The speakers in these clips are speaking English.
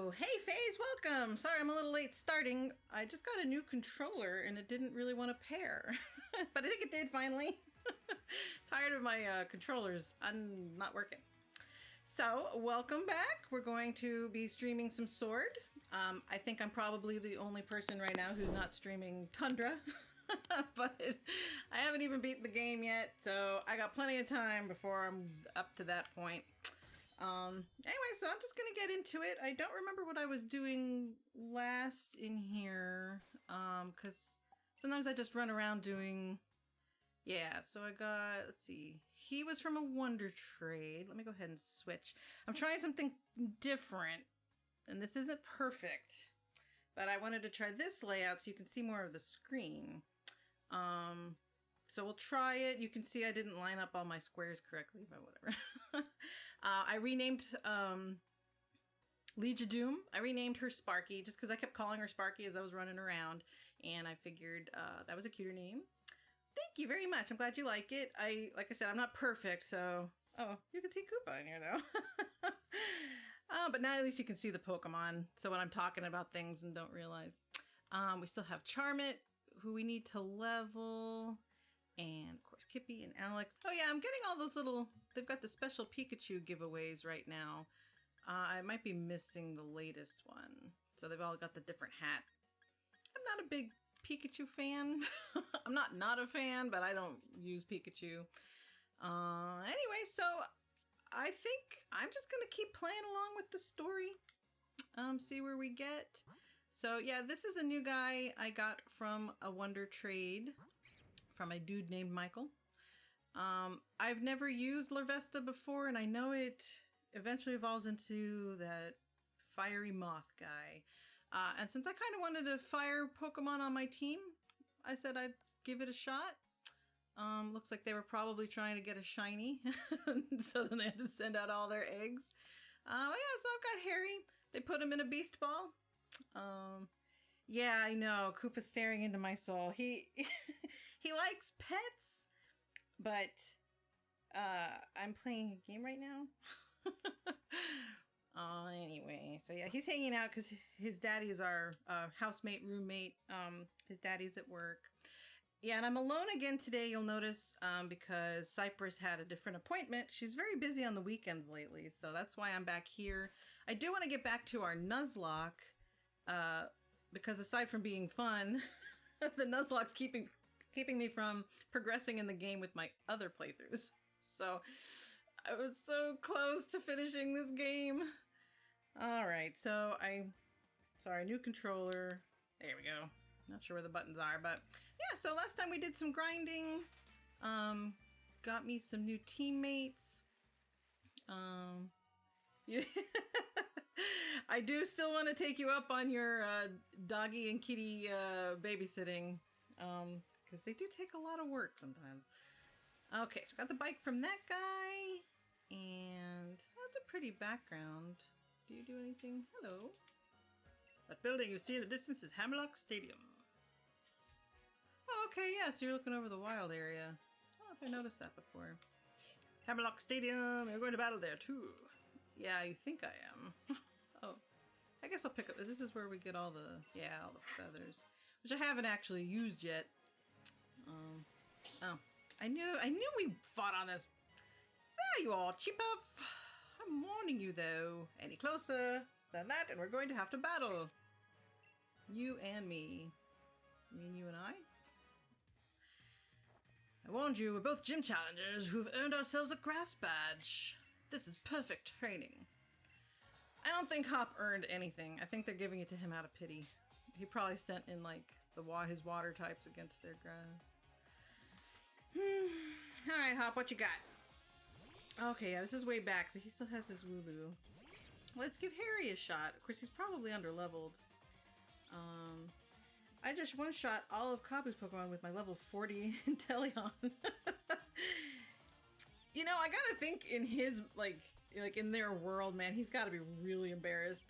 Oh, hey FaZe, welcome! Sorry I'm a little late starting. I just got a new controller and it didn't really want to pair. But I think it did finally. Tired of my controllers. I'm not working. So, welcome back. We're going to be streaming some Sword. I think I'm probably the only person right now who's not streaming Tundra. But I haven't even beaten the game yet, so I got plenty of time before I'm up to that point. Anyway, so I'm just gonna get into it. I don't remember what I was doing last in here, because sometimes I just run around doing... Yeah, so I got, let's see, he was from a Wonder Trade. Let me go ahead and switch. I'm trying something different, and this isn't perfect, but I wanted to try this layout so you can see more of the screen. So we'll try it. You can see I didn't line up all my squares correctly, but whatever. I renamed Legia Doom. I renamed her Sparky just because I kept calling her Sparky as I was running around, and I figured that was a cuter name. Thank you very much. I'm glad you like it. Like I said, I'm not perfect, so... Oh, you can see Koopa in here, though. But now at least you can see the Pokemon, so when I'm talking about things and don't realize. We still have Charmit, who we need to level... And, of course, Kippy and Alex. Oh, yeah, I'm getting all those little... They've got the special Pikachu giveaways right now. I might be missing the latest one. So they've all got the different hat. I'm not a big Pikachu fan. I'm not a fan, but I don't use Pikachu. Anyway, so I think I'm just going to keep playing along with the story. See where we get. So, yeah, this is a new guy I got from a Wonder Trade. From a dude named Michael. I've never used Larvesta before, and I know it eventually evolves into that fiery moth guy. And since I kind of wanted a fire Pokemon on my team, I said I'd give it a shot. Looks like they were probably trying to get a shiny, so then they had to send out all their eggs. Yeah, so I've got Harry. They put him in a beast ball. Yeah, I know. Koopa's staring into my soul. He he likes pets, but I'm playing a game right now. Anyway, so yeah, he's hanging out because his daddy is our housemate, roommate. His daddy's at work. Yeah, and I'm alone again today, you'll notice, because Cypress had a different appointment. She's very busy on the weekends lately, so that's why I'm back here. I do want to get back to our Nuzlocke, because aside from being fun, the Nuzlocke's keeping me from progressing in the game with my other playthroughs. So I was so close to finishing this game. Alright, so sorry, new controller. There we go. Not sure where the buttons are, but yeah, so last time we did some grinding. Got me some new teammates. Yeah. I do still want to take you up on your doggy and kitty babysitting, because they do take a lot of work sometimes. Okay, so we got the bike from that guy, and that's a pretty background. Do you do anything? Hello. That building you see in the distance is Hammerlock Stadium. Oh, okay, yeah, so you're looking over the wild area. I don't know if I noticed that before. Hammerlock Stadium, you're going to battle there too. Yeah, you think I am. Oh, I guess I'll pick up. This is where we get all the feathers, which I haven't actually used yet. Oh, I knew we fought on this. There you are, Cheepuff. I'm warning you though. Any closer than that, and we're going to have to battle. You and me. You mean you and I? I warned you, we're both gym challengers who've earned ourselves a grass badge. This is perfect training. I don't think Hop earned anything. I think they're giving it to him out of pity. He probably sent in, like, his water types against their grass. Alright, Hop, what you got? Okay, yeah, this is way back, so he still has his Wooloo. Let's give Harry a shot. Of course, he's probably underleveled. I just one-shot all of Kabu's Pokemon with my level 40 Inteleon. You know, I gotta think in his, like in their world, man, he's gotta be really embarrassed.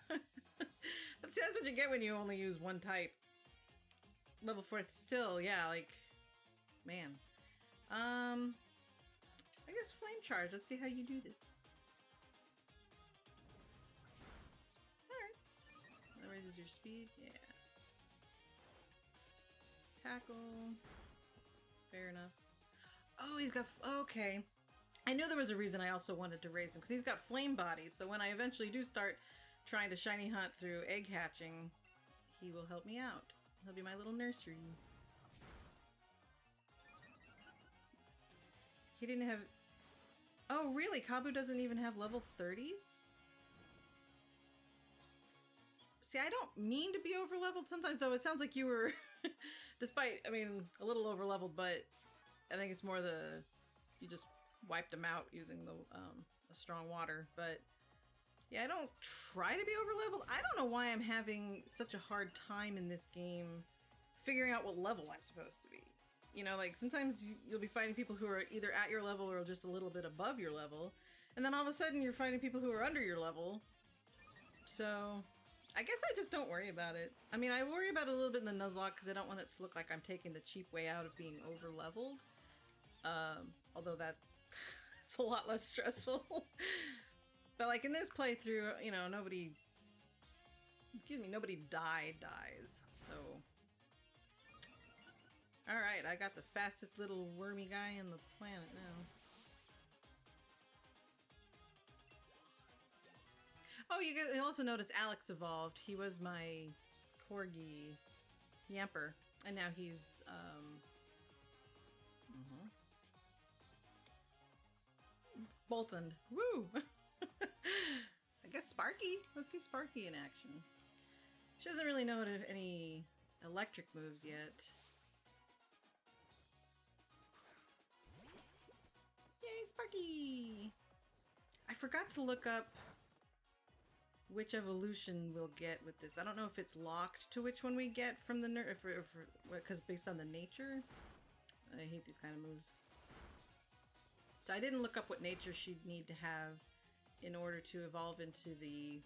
But see, that's what you get when you only use one type. Level 4 still, yeah, like, man. I guess Flame Charge, let's see how you do this. is your speed? Yeah. Tackle. Fair enough. Oh, he's got... Okay. I knew there was a reason I also wanted to raise him, because he's got flame bodies, so when I eventually do start trying to shiny hunt through egg hatching, he will help me out. He'll be my little nursery. He didn't have... Oh, really? Kabu doesn't even have level 30s? See, I don't mean to be over-leveled sometimes, though. It sounds like you were, despite, I mean, a little over-leveled, but I think it's more you just wiped him out using the strong water. But yeah, I don't try to be over-leveled. I don't know why I'm having such a hard time in this game figuring out what level I'm supposed to be. You know, like, sometimes you'll be fighting people who are either at your level or just a little bit above your level. And then all of a sudden you're fighting people who are under your level. So... I guess I just don't worry about it. I mean, I worry about it a little bit in the Nuzlocke because I don't want it to look like I'm taking the cheap way out of being over-leveled. Although it's a lot less stressful. But like in this playthrough, you know, nobody dies. So... Alright, I got the fastest little wormy guy in the planet now. Oh, you also notice Alex evolved. He was my corgi Yamper, and now he's Boltoned. Woo! I guess Sparky. Let's see Sparky in action. She doesn't really know any electric moves yet. Yay, Sparky! I forgot to look up which evolution we'll get with this. I don't know if it's locked to which one we get from the because based on the nature. I hate these kind of moves. So I didn't look up what nature she'd need to have in order to evolve into the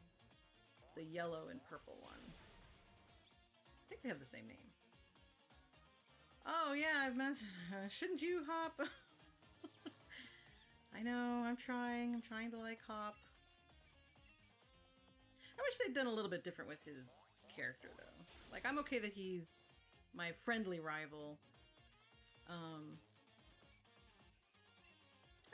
yellow and purple one. I think they have the same name. Oh yeah, I've mentioned. Shouldn't you hop? I know. I'm trying to like hop. I wish they'd done a little bit different with his character, though. Like, I'm okay that he's my friendly rival. I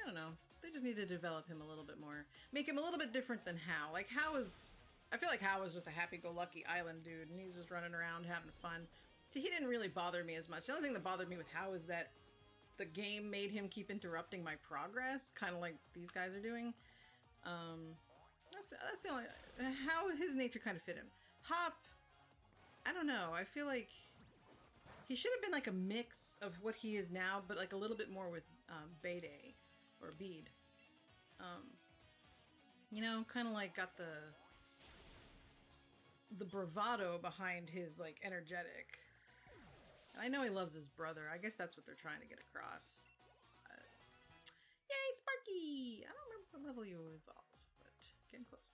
don't know. They just need to develop him a little bit more. Make him a little bit different than Hao. Like, Hao is... I feel like Hao was just a happy-go-lucky island dude, and he's just running around having fun. So he didn't really bother me as much. The only thing that bothered me with Hao is that the game made him keep interrupting my progress, kind of like these guys are doing. That's the only... How his nature kind of fit him. Hop, I don't know. I feel like he should have been like a mix of what he is now, but like a little bit more with Bede or Bead. You know, kind of like got the bravado behind his like energetic. And I know he loves his brother. I guess that's what they're trying to get across. Yay, Sparky! I don't remember what level you evolve, but getting closer.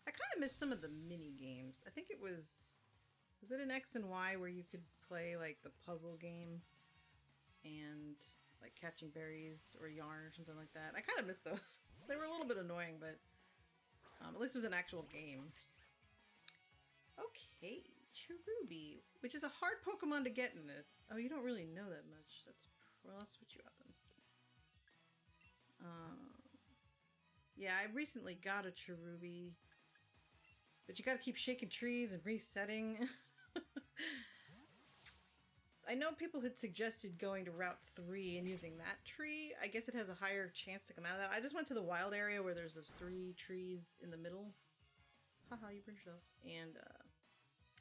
I kind of missed some of the mini games. I think it was it an X and Y where you could play like the puzzle game and like catching berries or yarn or something like that. I kind of missed those. They were a little bit annoying, but at least it was an actual game. Okay, Cherubi, which is a hard Pokemon to get in this. Oh, you don't really know that much. Well, I'll switch you out then. Yeah, I recently got a Cherubi, but you gotta keep shaking trees and resetting. I know people had suggested going to Route 3 and using that tree. I guess it has a higher chance to come out of that. I just went to the wild area where there's those 3 trees in the middle. Haha, you bring yourself. And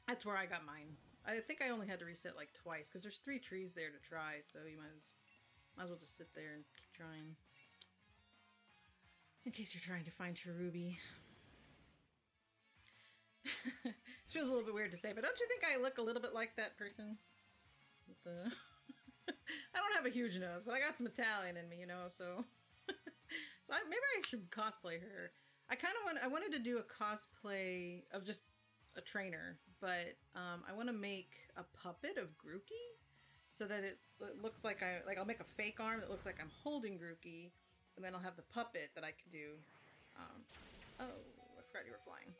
that's where I got mine. I think I only had to reset like twice because there's 3 trees there to try, so you might as well just sit there and keep trying. In case you're trying to find Cherubi. This feels a little bit weird to say, but don't you think I look a little bit like that person? With the I don't have a huge nose, but I got some Italian in me, you know, so... maybe I should cosplay her. I wanted to do a cosplay of just a trainer, but I want to make a puppet of Grookey so that it looks like I'll make a fake arm that looks like I'm holding Grookey, and then I'll have the puppet that I can do. Oh, I forgot you were flying.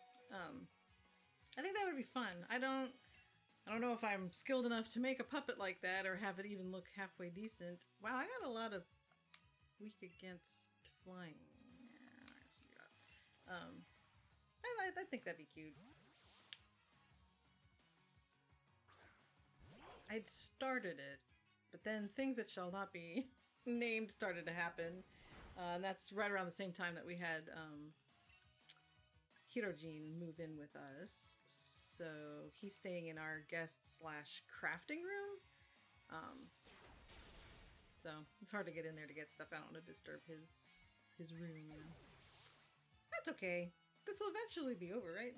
I think that would be fun. I don't know if I'm skilled enough to make a puppet like that or have it even look halfway decent. Wow, I got a lot of weak against flying. I think that'd be cute. I'd started it, but then things that shall not be named started to happen. And that's right around the same time that we had Hirojin move in with us. So he's staying in our guest / crafting room. So it's hard to get in there to get stuff. I don't want to disturb his room. That's okay. This will eventually be over, right?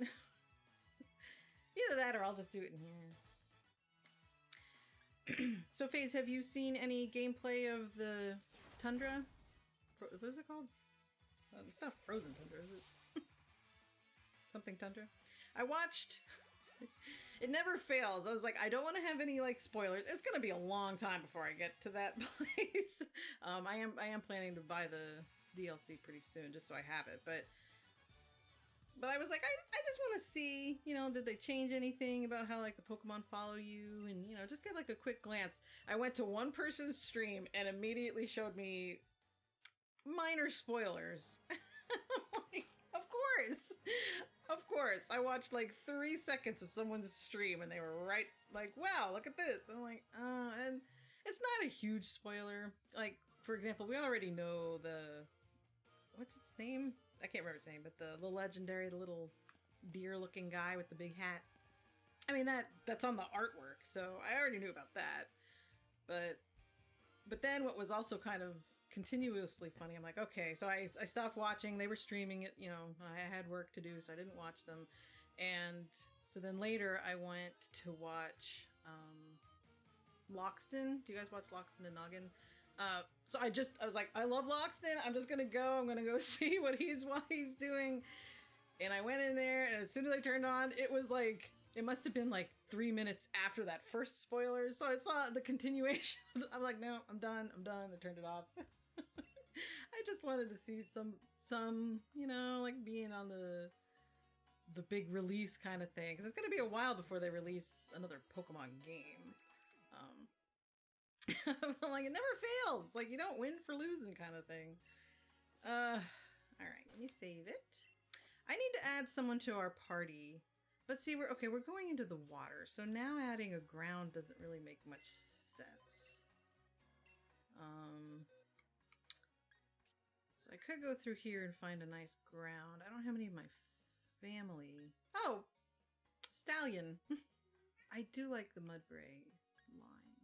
Either that or I'll just do it in here. So FaZe, have you seen any gameplay of the Tundra? What is it called? It's not Frozen Tundra, is it? Something Tundra? I watched... It never fails. I was like, I don't want to have any like spoilers. It's gonna be a long time before I get to that place. I am planning to buy the DLC pretty soon, just so I have it. But I was like, I just want to see, you know, did they change anything about how like the Pokemon follow you, and you know, just get like a quick glance. I went to one person's stream and immediately showed me minor spoilers. Like, of course. I watched like 3 seconds of someone's stream and they were right like, wow, look at this. And I'm like, and it's not a huge spoiler. Like, for example, we already know what's its name? I can't remember its name, but the legendary, the little deer looking guy with the big hat. I mean, that's on the artwork, so I already knew about that. But then what was also kind of continuously funny, I'm like, okay, so I stopped watching. They were streaming it, you know, I had work to do, so I didn't watch them. And so then later I went to watch Loxton. Do you guys watch Loxton and Noggin? So I was like, I love Loxton. I'm just gonna go. I'm gonna go see what he's doing. And I went in there, and as soon as I turned on, it was like, it must have been like 3 minutes after that first spoiler. So I saw the continuation. I'm like, no, I'm done. I turned it off. I just wanted to see some, you know, like being on the big release kind of thing, because it's gonna be a while before they release another Pokemon game. I'm like, it never fails. Like, you don't win for losing kind of thing. All right, let me save it. I need to add someone to our party. But see, we're going into the water, so now adding a ground doesn't really make much sense. So I could go through here and find a nice ground. I don't have any of my family. Oh, Stallion. I do like the Mudbray line.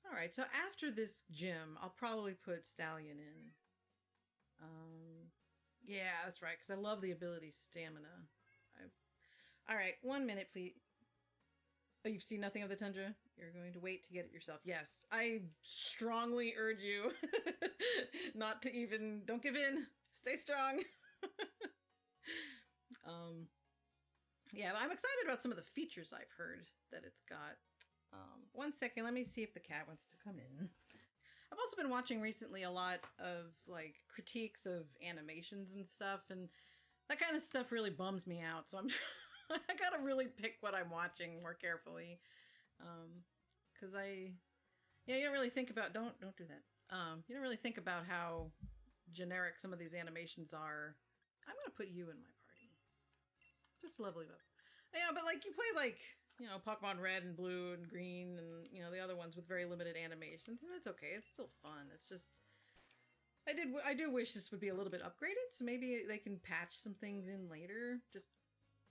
Alright, so after this gym, I'll probably put Stallion in. Yeah, that's right, because I love the ability Stamina. Alright, 1 minute, please. Oh, you've seen nothing of the Tundra? You're going to wait to get it yourself. Yes, I strongly urge you not to even... Don't give in. Stay strong. Yeah, I'm excited about some of the features I've heard that it's got. 1 second, let me see if the cat wants to come in. I've also been watching recently a lot of, like, critiques of animations and stuff, and that kind of stuff really bums me out, so I gotta really pick what I'm watching more carefully. Because you don't really think about, don't do that. You don't really think about how generic some of these animations are. I'm gonna put you in my party. Just a lovely love. Yeah, but like, you play like, you know, Pokemon Red and Blue and Green and, you know, the other ones with very limited animations, and it's okay. It's still fun. It's just, I do wish this would be a little bit upgraded, so maybe they can patch some things in later. Just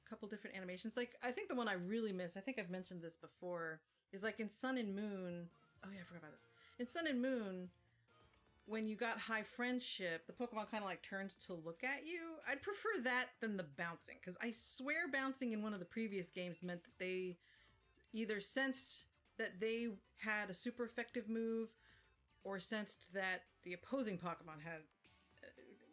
a couple different animations. Like, I think the one I really miss, I think I've mentioned this before, is like in Sun and Moon. Oh yeah, I forgot about this. In Sun and Moon, when you got high friendship, the Pokemon kind of like turns to look at you. I'd prefer that than the bouncing, because I swear bouncing in one of the previous games meant that they either sensed that they had a super effective move or sensed that the opposing Pokemon had...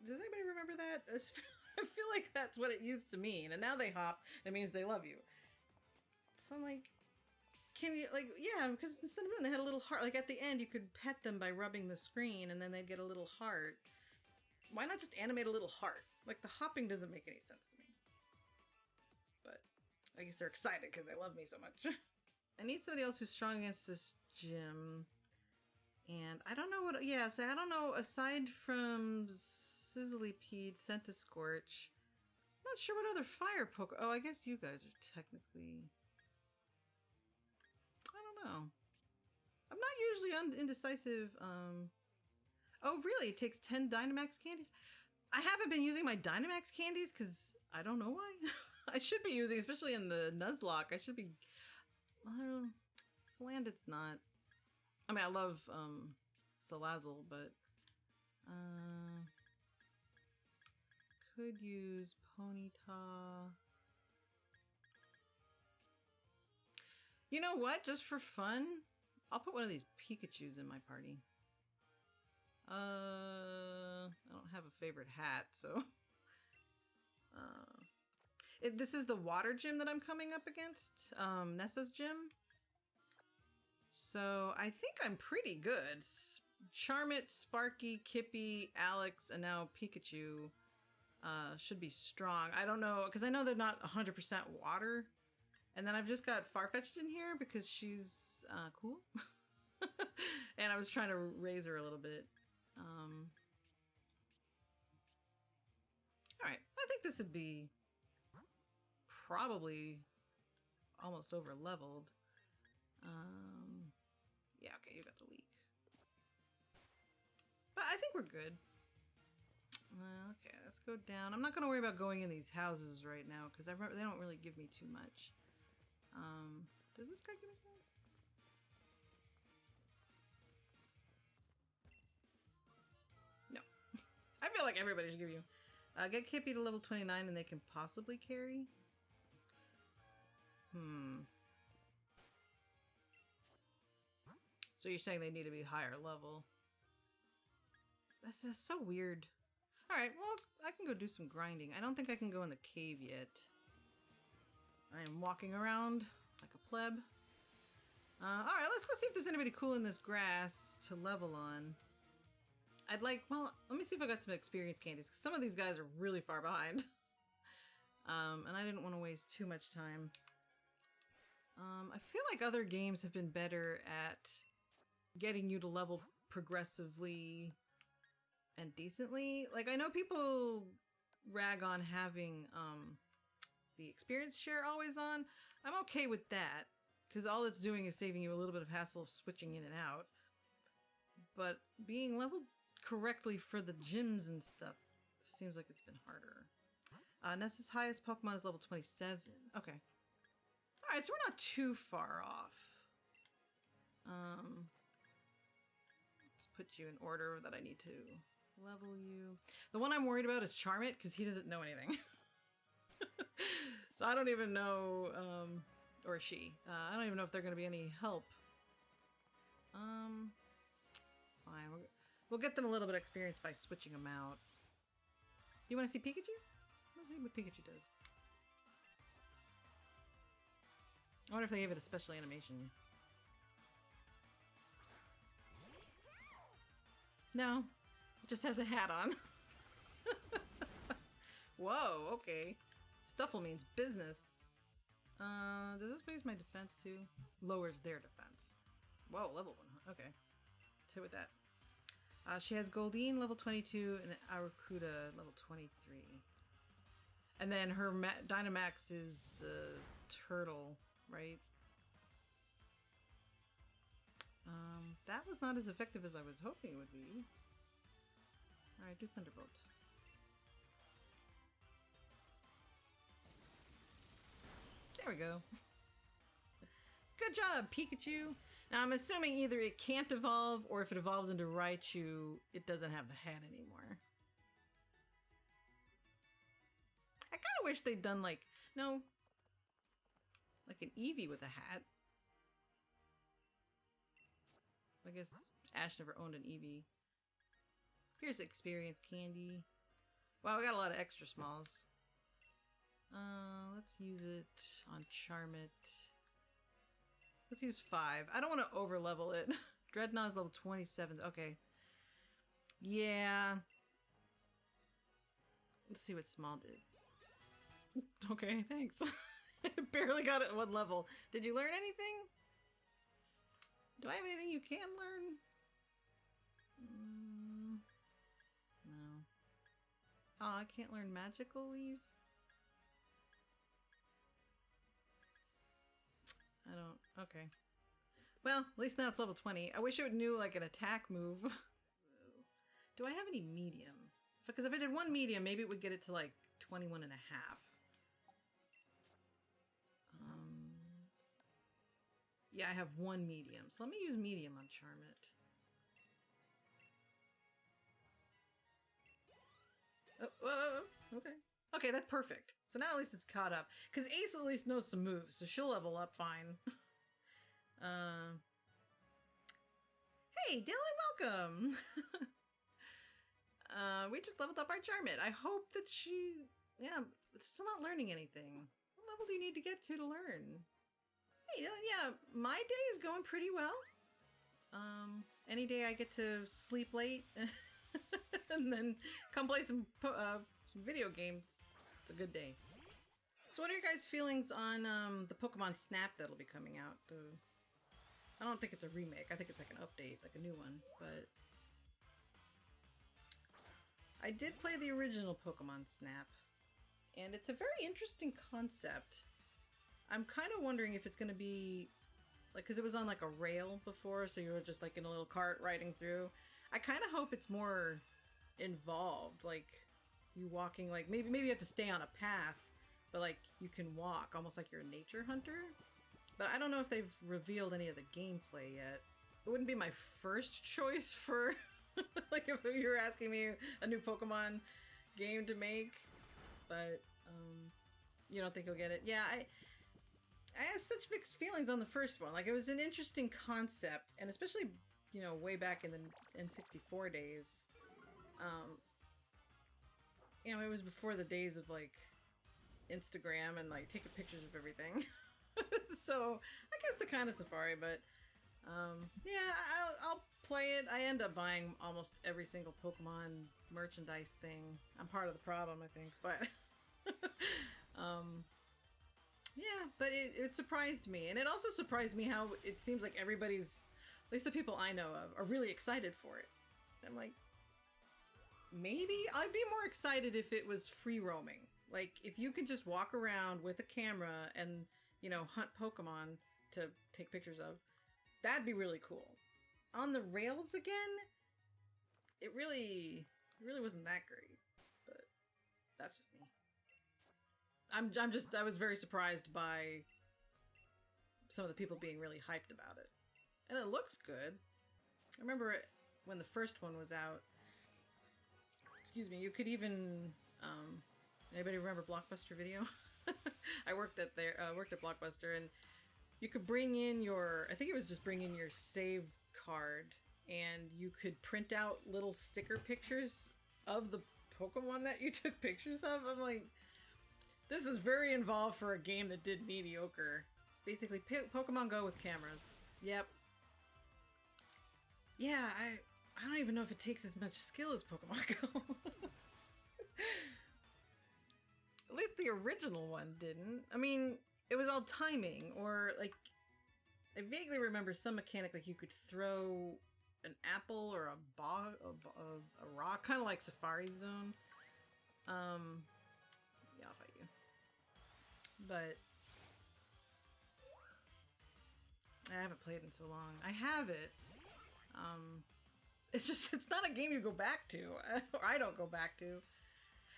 Does anybody remember that? I feel like that's what it used to mean, and now they hop, and it means they love you. So I'm like... Can you, like, yeah, because in Sun and Moon they had a little heart. Like, at the end, you could pet them by rubbing the screen, and then they'd get a little heart. Why not just animate a little heart? Like, the hopping doesn't make any sense to me. But I guess they're excited because they love me so much. I need somebody else who's strong against this gym. And I don't know what... Yeah, so I don't know, aside from Sizzlypede, Centiscorch, I'm not sure what other fire poke... Oh, I guess you guys are technically... I don't know. I'm not usually indecisive. Oh, really? It takes 10 Dynamax candies? I haven't been using my Dynamax candies because I don't know why. I should be using, especially in the Nuzlocke. I should be... Slandit's not... I mean, I love Salazzle, but... could use Ponyta. You know what? Just for fun, I'll put one of these Pikachus in my party. I don't have a favorite hat, so... this is the water gym that I'm coming up against. Nessa's gym. So I think I'm pretty good. Charmit, Sparky, Kippy, Alex, and now Pikachu should be strong. I don't know, because I know they're not 100% water. And then I've just got Farfetch'd in here because she's cool. And I was trying to raise her a little bit. Alright, I think this would be probably almost over leveled. Yeah, okay, you got the weak. But I think we're good. Okay, let's go down. I'm not going to worry about going in these houses right now because they don't really give me too much. Does this guy give me something? No. I feel like everybody should give you. Get Kippy to level 29 and they can possibly carry. So you're saying they need to be higher level. That's just so weird. Alright, well, I can go do some grinding. I don't think I can go in the cave yet. I am walking around like a pleb. Alright, let's go see if there's anybody cool in this grass to level on. Well, let me see if I got some experience candies, because some of these guys are really far behind. And I didn't want to waste too much time. I feel like other games have been better at getting you to level progressively and decently. Like, I know people rag on having the experience share always on. I'm okay with that, because all it's doing is saving you a little bit of hassle of switching in and out. But being leveled correctly for the gyms and stuff seems like it's been harder. Nessa's highest Pokemon is level 27. Okay. Alright, so we're not too far off. Let's put you in order that I need to level you. The one I'm worried about is Charmit, because he doesn't know anything. So I don't even know, or she. I don't even know if they're going to be any help. Fine. We'll get them a little bit of experience by switching them out. You want to see Pikachu? Let's see what Pikachu does. I wonder if they gave it a special animation. No. It just has a hat on. Whoa, okay. Stuffle means business. Does this raise my defense too? Lowers their defense. Whoa, level 1. Okay. Let's hit with that. She has Goldeen, level 22, and Aracuda, level 23. And then her Dynamax is the turtle, right? That was not as effective as I was hoping it would be. Alright, do Thunderbolt. There we go. Good job, Pikachu! Now I'm assuming either it can't evolve, or if it evolves into Raichu, it doesn't have the hat anymore. I kind of wish they'd done like an Eevee with a hat. I guess Ash never owned an Eevee. Here's experience candy. Wow, we got a lot of extra smalls. Let's use it on Charmit. Let's use 5. I don't want to over level it. Dreadnought is level 27. Okay. Yeah. Let's see what Small did. Okay, thanks. Barely got it at 1 level. Did you learn anything? Do I have anything you can learn? No. Oh, I can't learn magical leaf? I don't... Okay. Well, at least now it's level 20. I wish it knew, like, an attack move. Do I have any medium? Because if I did 1 medium, maybe it would get it to, like, 21 and a half. Yeah, I have 1 medium. So let me use medium on Charmit. Oh, okay. Okay, that's perfect. So now at least it's caught up. Because Ace at least knows some moves, so she'll level up fine. Hey, Dylan, welcome! We just leveled up our Charmit. I hope that she... Yeah, still not learning anything. What level do you need to get to learn? Hey, yeah, my day is going pretty well. Any day I get to sleep late and then come play some video games, it's a good day. So what are your guys' feelings on the Pokemon Snap that'll be coming out? I don't think it's a remake. I think it's like an update, like a new one, but... I did play the original Pokemon Snap, and it's a very interesting concept. I'm kind of wondering if it's going to be, like, because it was on, like, a rail before, so you were just, like, in a little cart riding through. I kind of hope it's more involved, like, you walking, like, maybe you have to stay on a path, but, like, you can walk, almost like you're a nature hunter. But I don't know if they've revealed any of the gameplay yet. It wouldn't be my first choice for, like, if you were asking me a new Pokemon game to make, but, you don't think you'll get it? Yeah, I have such mixed feelings on the first one. Like, it was an interesting concept, and especially, you know, way back in the N64 days. You know, it was before the days of, like, Instagram and, like, taking pictures of everything. So, I guess the kind of Safari, but, yeah, I'll play it. I end up buying almost every single Pokemon merchandise thing. I'm part of the problem, I think, but, yeah, but it surprised me. And it also surprised me how it seems like everybody's, at least the people I know of, are really excited for it. I'm like, maybe I'd be more excited if it was free roaming. Like, if you could just walk around with a camera and, you know, hunt Pokemon to take pictures of, that'd be really cool. On the rails again, it really wasn't that great, but that's just me. I was very surprised by some of the people being really hyped about it. And it looks good. I remember it when the first one was out. Excuse me, you could even, anybody remember Blockbuster Video? I worked at Blockbuster, and you could bring in your, I think it was just bring in your save card, and you could print out little sticker pictures of the Pokemon that you took pictures of. I'm like, this is very involved for a game that did mediocre. Basically, Pokemon Go with cameras. Yep. Yeah, I don't even know if it takes as much skill as Pokemon Go. At least the original one didn't. I mean, it was all timing, or, like, I vaguely remember some mechanic, like you could throw an apple or a rock, kind of like Safari Zone. Yeah, I'll fight you. But I haven't played in so long. I have it. It's not a game you go back to, or I don't go back to.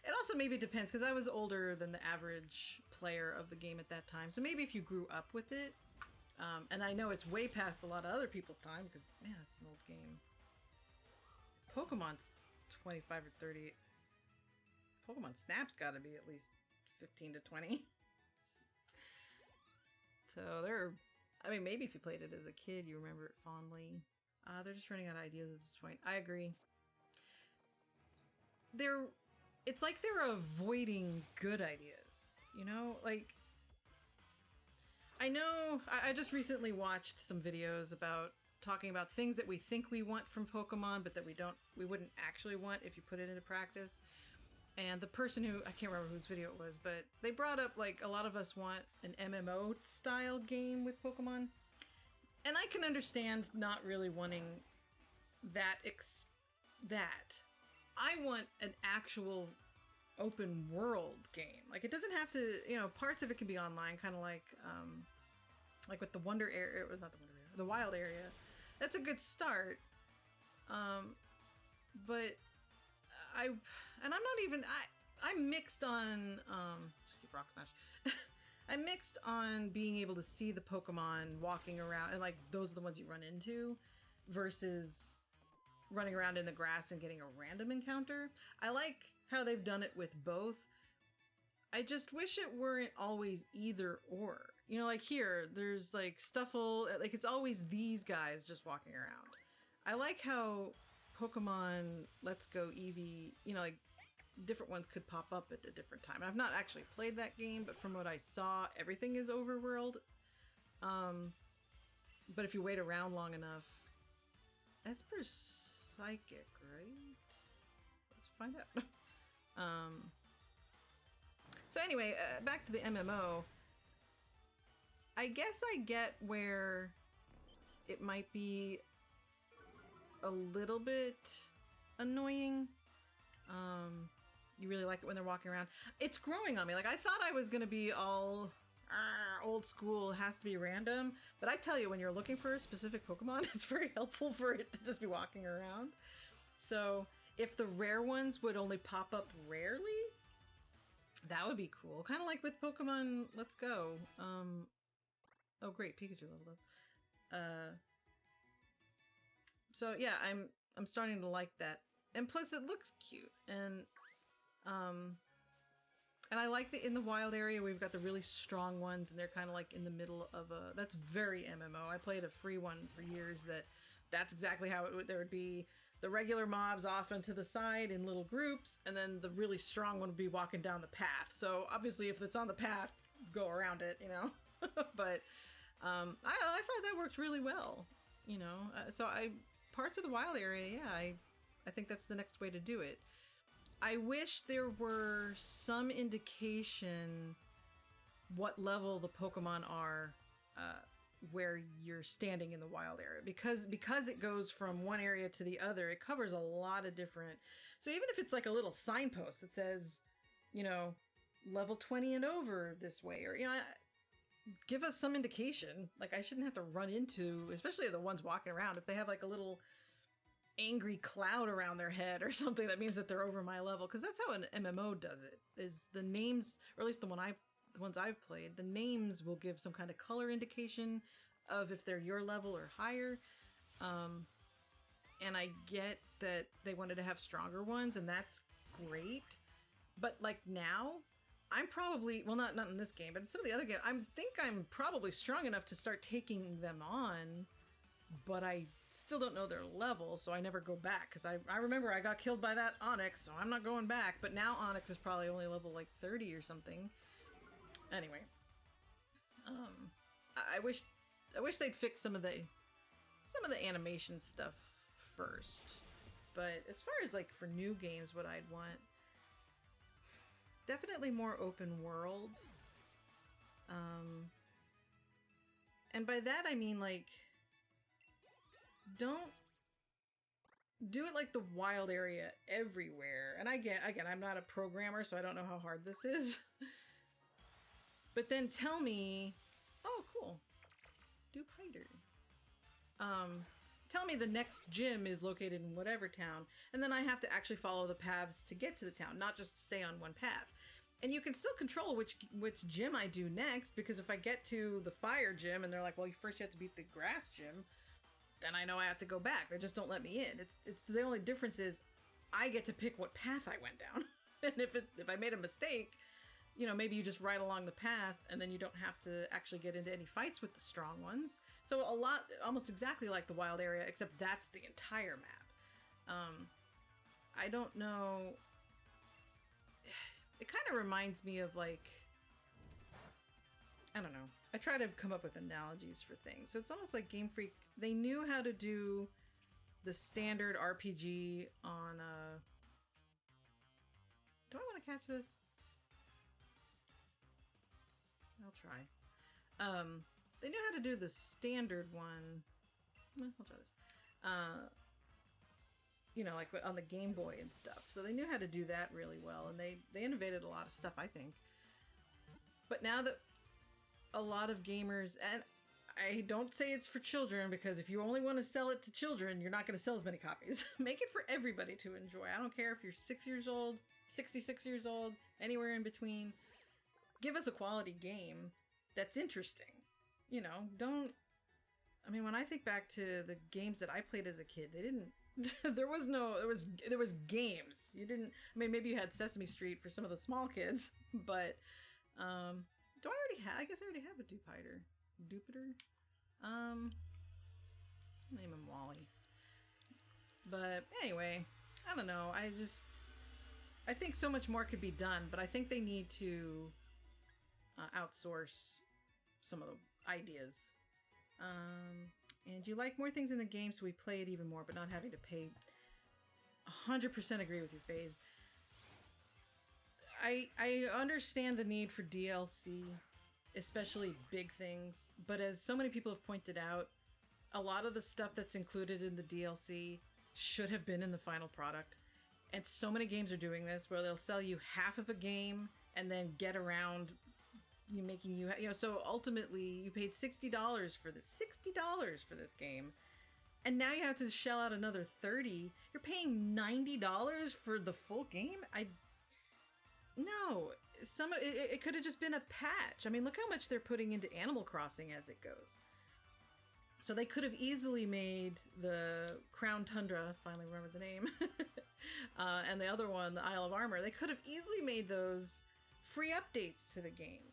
It also maybe depends, because I was older than the average player of the game at that time. So maybe if you grew up with it, and I know it's way past a lot of other people's time, because, man, it's an old game. Pokemon's 25 or 30. Pokemon Snap's got to be at least 15 to 20. So I mean, maybe if you played it as a kid, you remember it fondly. They're just running out of ideas at this point. I agree. It's like they're avoiding good ideas, you know? Like, I know, I just recently watched some videos about talking about things that we think we want from Pokemon, but that we wouldn't actually want if you put it into practice. And the person who, I can't remember whose video it was, but they brought up like a lot of us want an MMO style game with Pokemon. And I can understand not really wanting that. I want an actual open world game. Like, it doesn't have to, you know, parts of it can be online, kind of like with the Wonder Area, not the Wonder Area, the Wild Area. That's a good start. But I'm mixed on, just keep rocking mash. I'm mixed on being able to see the Pokemon walking around, and like, those are the ones you run into, versus running around in the grass and getting a random encounter. I like how they've done it with both. I just wish it weren't always either or. You know, like here, there's like Stuffle, like it's always these guys just walking around. I like how Pokemon Let's Go Eevee, you know, like different ones could pop up at a different time. I've not actually played that game, but from what I saw, everything is overworld. But if you wait around long enough, Esper's psychic, right? Let's find out. So anyway, back to the MMO. I guess I get where it might be a little bit annoying. You really like it when they're walking around. It's growing on me. Like, I thought I was gonna be all old school, has to be random, but I tell you, when you're looking for a specific Pokemon, it's very helpful for it to just be walking around. So if the rare ones would only pop up rarely, that would be cool. Kind of like with Pokemon Let's Go. Oh great, Pikachu leveled up. So yeah, I'm starting to like that. And plus it looks cute. And I like in the wild area, we've got the really strong ones, and they're kind of like in the middle of that's very MMO. I played a free one for years that's exactly how there would be the regular mobs off and to the side in little groups, and then the really strong one would be walking down the path. So obviously if it's on the path, go around it, you know? But I thought that worked really well, you know? So parts of the wild area, yeah, I think that's the next way to do it. I wish there were some indication what level the Pokemon are where you're standing in the wild area, because it goes from one area to the other, it covers a lot of different. So even if it's like a little signpost that says, you know, level 20 and over this way, or, you know, give us some indication. Like, I shouldn't have to run into, especially the ones walking around, if they have like a little angry cloud around their head or something, that means that they're over my level, because that's how an MMO does it, is the names, or at least the ones I've played, the names will give some kind of color indication of if they're your level or higher. And I get that they wanted to have stronger ones, and that's great, but like now I'm probably, well, not in this game, but in some of the other games, I think I'm probably strong enough to start taking them on, but I still don't know their level, so I never go back, because I remember I got killed by that Onyx, so I'm not going back. But now Onyx is probably only level like 30 or something. Anyway, I wish they'd fix some of the animation stuff first. But as far as like for new games, what I'd want, definitely more open world. And by that I mean, like, don't do it like the wild area everywhere. And again, I'm not a programmer, so I don't know how hard this is. But then tell me, oh cool, Dupe Hider. Tell me the next gym is located in whatever town, and then I have to actually follow the paths to get to the town, not just stay on one path. And you can still control which gym I do next, because if I get to the fire gym and they're like, well, first you have to beat the grass gym, then I know I have to go back. They just don't let me in. It's the only difference is I get to pick what path I went down. And if I made a mistake, you know, maybe you just ride along the path and then you don't have to actually get into any fights with the strong ones. So almost exactly like the wild area, except that's the entire map. I don't know. It kind of reminds me of, like, I don't know. I try to come up with analogies for things. So it's almost like Game Freak, they knew how to do the standard RPG on, do I want catch this? I'll try. They knew how to do the standard one. Well, I'll try this. You know, like on the Game Boy and stuff. So they knew how to do that really well, and they innovated a lot of stuff, I think. But now that a lot of gamers, and I don't say it's for children, because if you only want to sell it to children, you're not going to sell as many copies. Make it for everybody to enjoy. I don't care if you're 6 years old, 66 years old, anywhere in between. Give us a quality game that's interesting. You know, don't... I mean, when I think back to the games that I played as a kid, they didn't... there was games. You didn't... I mean, maybe you had Sesame Street for some of the small kids, but... do I already have... I guess I already have a Dupiter. Name him Wally. But anyway, I don't know. I think so much more could be done, but I think they need to outsource some of the ideas. And you like more things in the game, so we play it even more, but not having to pay. 100% agree with your phase. I understand the need for DLC, especially big things, but as so many people have pointed out, a lot of the stuff that's included in the DLC should have been in the final product. And so many games are doing this, where they'll sell you half of a game and then get around so ultimately you paid $60 for this game, and now you have to shell out another $30. You're paying $90 for the full game. No, it could have just been a patch. I mean, look how much they're putting into Animal Crossing as it goes. So they could have easily made the Crown Tundra, finally remember the name, and the other one, the Isle of Armor, they could have easily made those free updates to the game.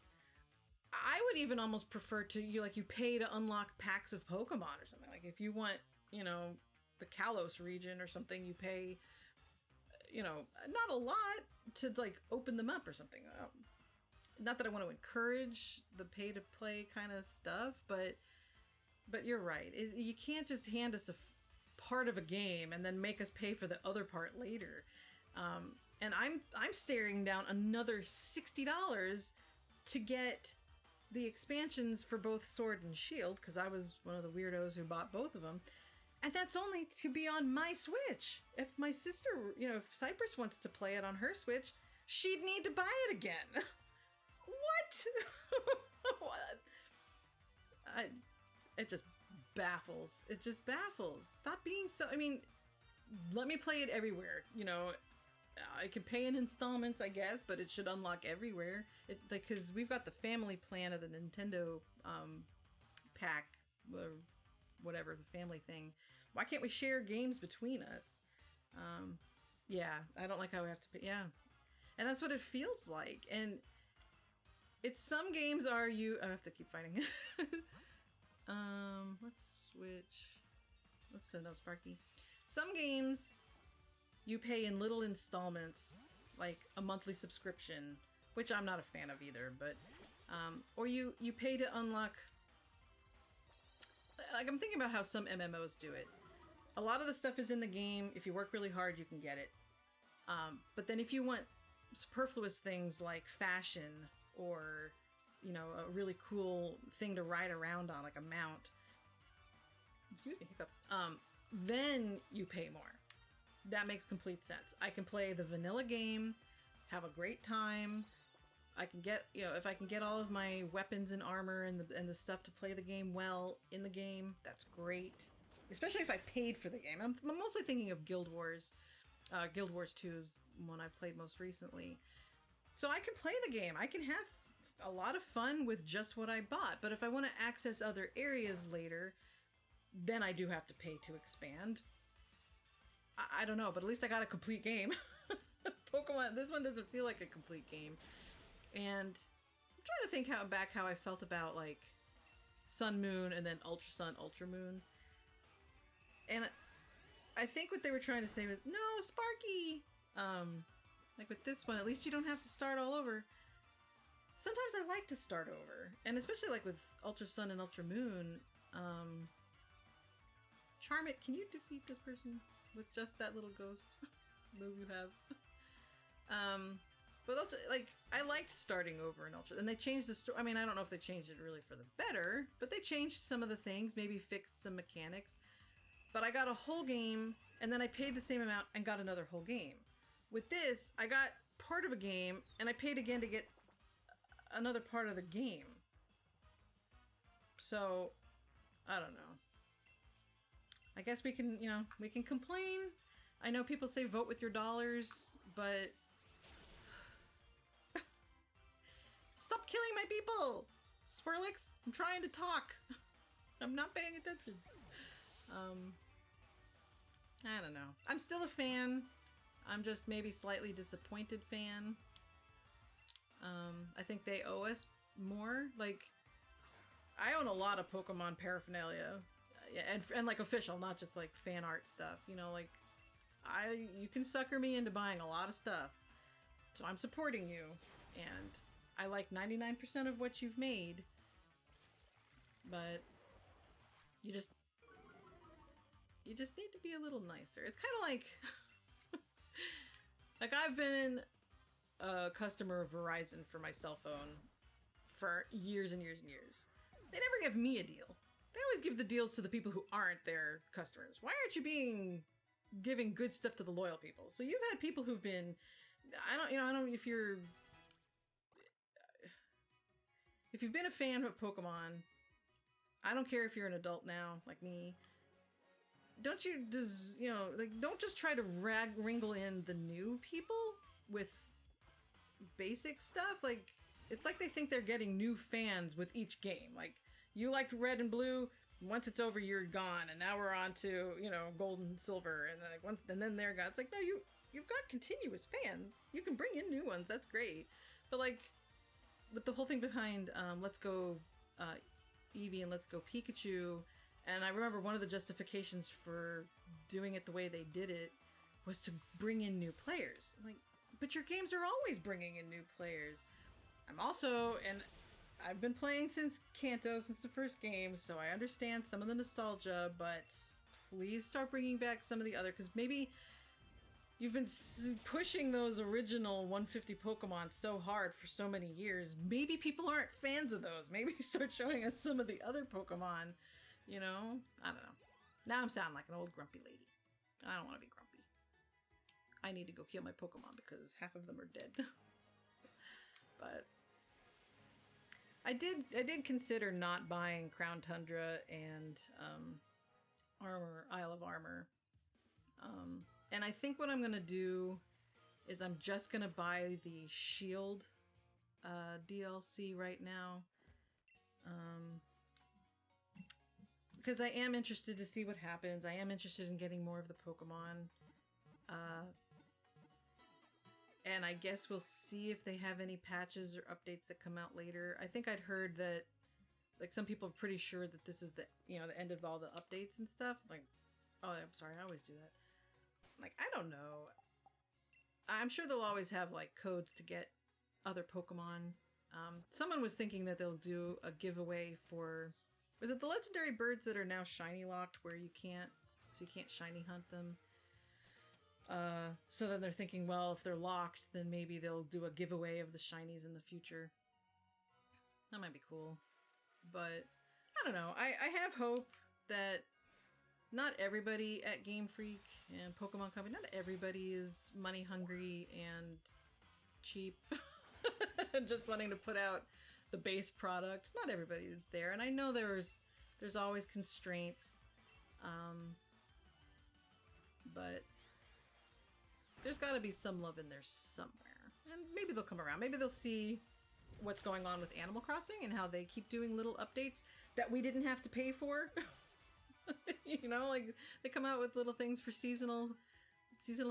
I would even almost prefer to you pay to unlock packs of Pokemon or something. Like if you want, the Kalos region or something, you pay, not a lot to open them up or something. Not that I want to encourage the pay to play kind of stuff, but you're right. You can't just hand us a part of a game and then make us pay for the other part later. And I'm staring down another $60 to get the expansions for both Sword and Shield, because I was one of the weirdos who bought both of them, and that's only to be on my Switch. If my sister, if Cypress wants to play it on her Switch, she'd need to buy it again. What? It just baffles. It just baffles. Stop being so... I mean, let me play it everywhere. I can pay in installments, I guess, but it should unlock everywhere. Because we've got the family plan of the Nintendo pack, or whatever, the family thing. Why can't we share games between us? Yeah, I don't like how we have to pay. Yeah, and that's what it feels like. And it's some games are you. I have to keep fighting. Let's switch. Let's send out Sparky. Some games you pay in little installments, like a monthly subscription, which I'm not a fan of either, but, or you pay to unlock, like I'm thinking about how some MMOs do it. A lot of the stuff is in the game. If you work really hard, you can get it. But then if you want superfluous things like fashion or, a really cool thing to ride around on, like a mount, excuse me, hiccup, then you pay more. That makes complete sense. I can play the vanilla game, have a great time. I can get, if I can get all of my weapons and armor and the stuff to play the game well in the game, that's great. Especially if I paid for the game. I'm mostly thinking of Guild Wars. Guild Wars 2 is one I played most recently. So I can play the game. I can have a lot of fun with just what I bought. But if I want to access other areas later, then I do have to pay to expand. I don't know, but at least I got a complete game. Pokemon, this one doesn't feel like a complete game. And I'm trying to think how I felt about Sun Moon and then Ultra Sun, Ultra Moon. And I think what they were trying to say was, no, Sparky! With this one, at least you don't have to start all over. Sometimes I like to start over. And especially with Ultra Sun and Ultra Moon, Charmit, can you defeat this person with just that little ghost move you have? But like, I liked starting over in Ultra, and they changed the story. I mean, I don't know if they changed it really for the better, but they changed some of the things, maybe fixed some mechanics. But I got a whole game, and then I paid the same amount and got another whole game. With this, I got part of a game, and I paid again to get another part of the game. So, I don't know. I guess we can, we can complain. I know people say vote with your dollars, but stop killing my people! Swirlix, I'm trying to talk. I'm not paying attention. I don't know. I'm still a fan. I'm just maybe slightly disappointed fan. I think they owe us more. Like, I own a lot of Pokemon paraphernalia. And like official, not just like fan art stuff. Like, you can sucker me into buying a lot of stuff. So I'm supporting you. And I like 99% of what you've made. But you just need to be a little nicer. It's kind of like like I've been a customer of Verizon for my cell phone for years and years and years. They never give me a deal. They always give the deals to the people who aren't their customers. Why aren't you giving good stuff to the loyal people? So you've had people who've been, I don't know if you've been a fan of Pokemon, I don't care if you're an adult now, like me, don't just try to wrangle in the new people with basic stuff. Like, it's like they think they're getting new fans with each game. Like, you liked Red and Blue, once it's over, you're gone, and now we're on to, Gold and Silver, and then they're gone. It's like, no, you've got continuous fans. You can bring in new ones, that's great. But, like, with the whole thing behind Let's Go Eevee and Let's Go Pikachu, and I remember one of the justifications for doing it the way they did it was to bring in new players. Like, but your games are always bringing in new players. I've been playing since Kanto, since the first game, so I understand some of the nostalgia, but please start bringing back some of the other, because maybe you've been pushing those original 150 Pokemon so hard for so many years. Maybe people aren't fans of those. Maybe start showing us some of the other Pokemon, I don't know. Now I'm sounding like an old grumpy lady. I don't want to be grumpy. I need to go heal my Pokemon because half of them are dead. But I did consider not buying Crown Tundra and Isle of Armor. And I think what I'm going to do is I'm just going to buy the Shield DLC right now. Because I am interested to see what happens. I am interested in getting more of the Pokemon. And I guess we'll see if they have any patches or updates that come out later. I think I'd heard that, like, some people are pretty sure that this is the end of all the updates and stuff. Like, oh, I'm sorry, I always do that. Like, I don't know. I'm sure they'll always have, like, codes to get other Pokemon. Someone was thinking that they'll do a giveaway for, was it the legendary birds that are now shiny locked where you can't shiny hunt them? So then they're thinking, well, if they're locked, then maybe they'll do a giveaway of the shinies in the future. That might be cool. But, I don't know. I have hope that not everybody at Game Freak and Pokemon Company, not everybody is money hungry and cheap. And just wanting to put out the base product. Not everybody is there. And I know there's always constraints. But there's got to be some love in there somewhere. And maybe they'll come around. Maybe they'll see what's going on with Animal Crossing and how they keep doing little updates that we didn't have to pay for. Like, they come out with little things for seasonal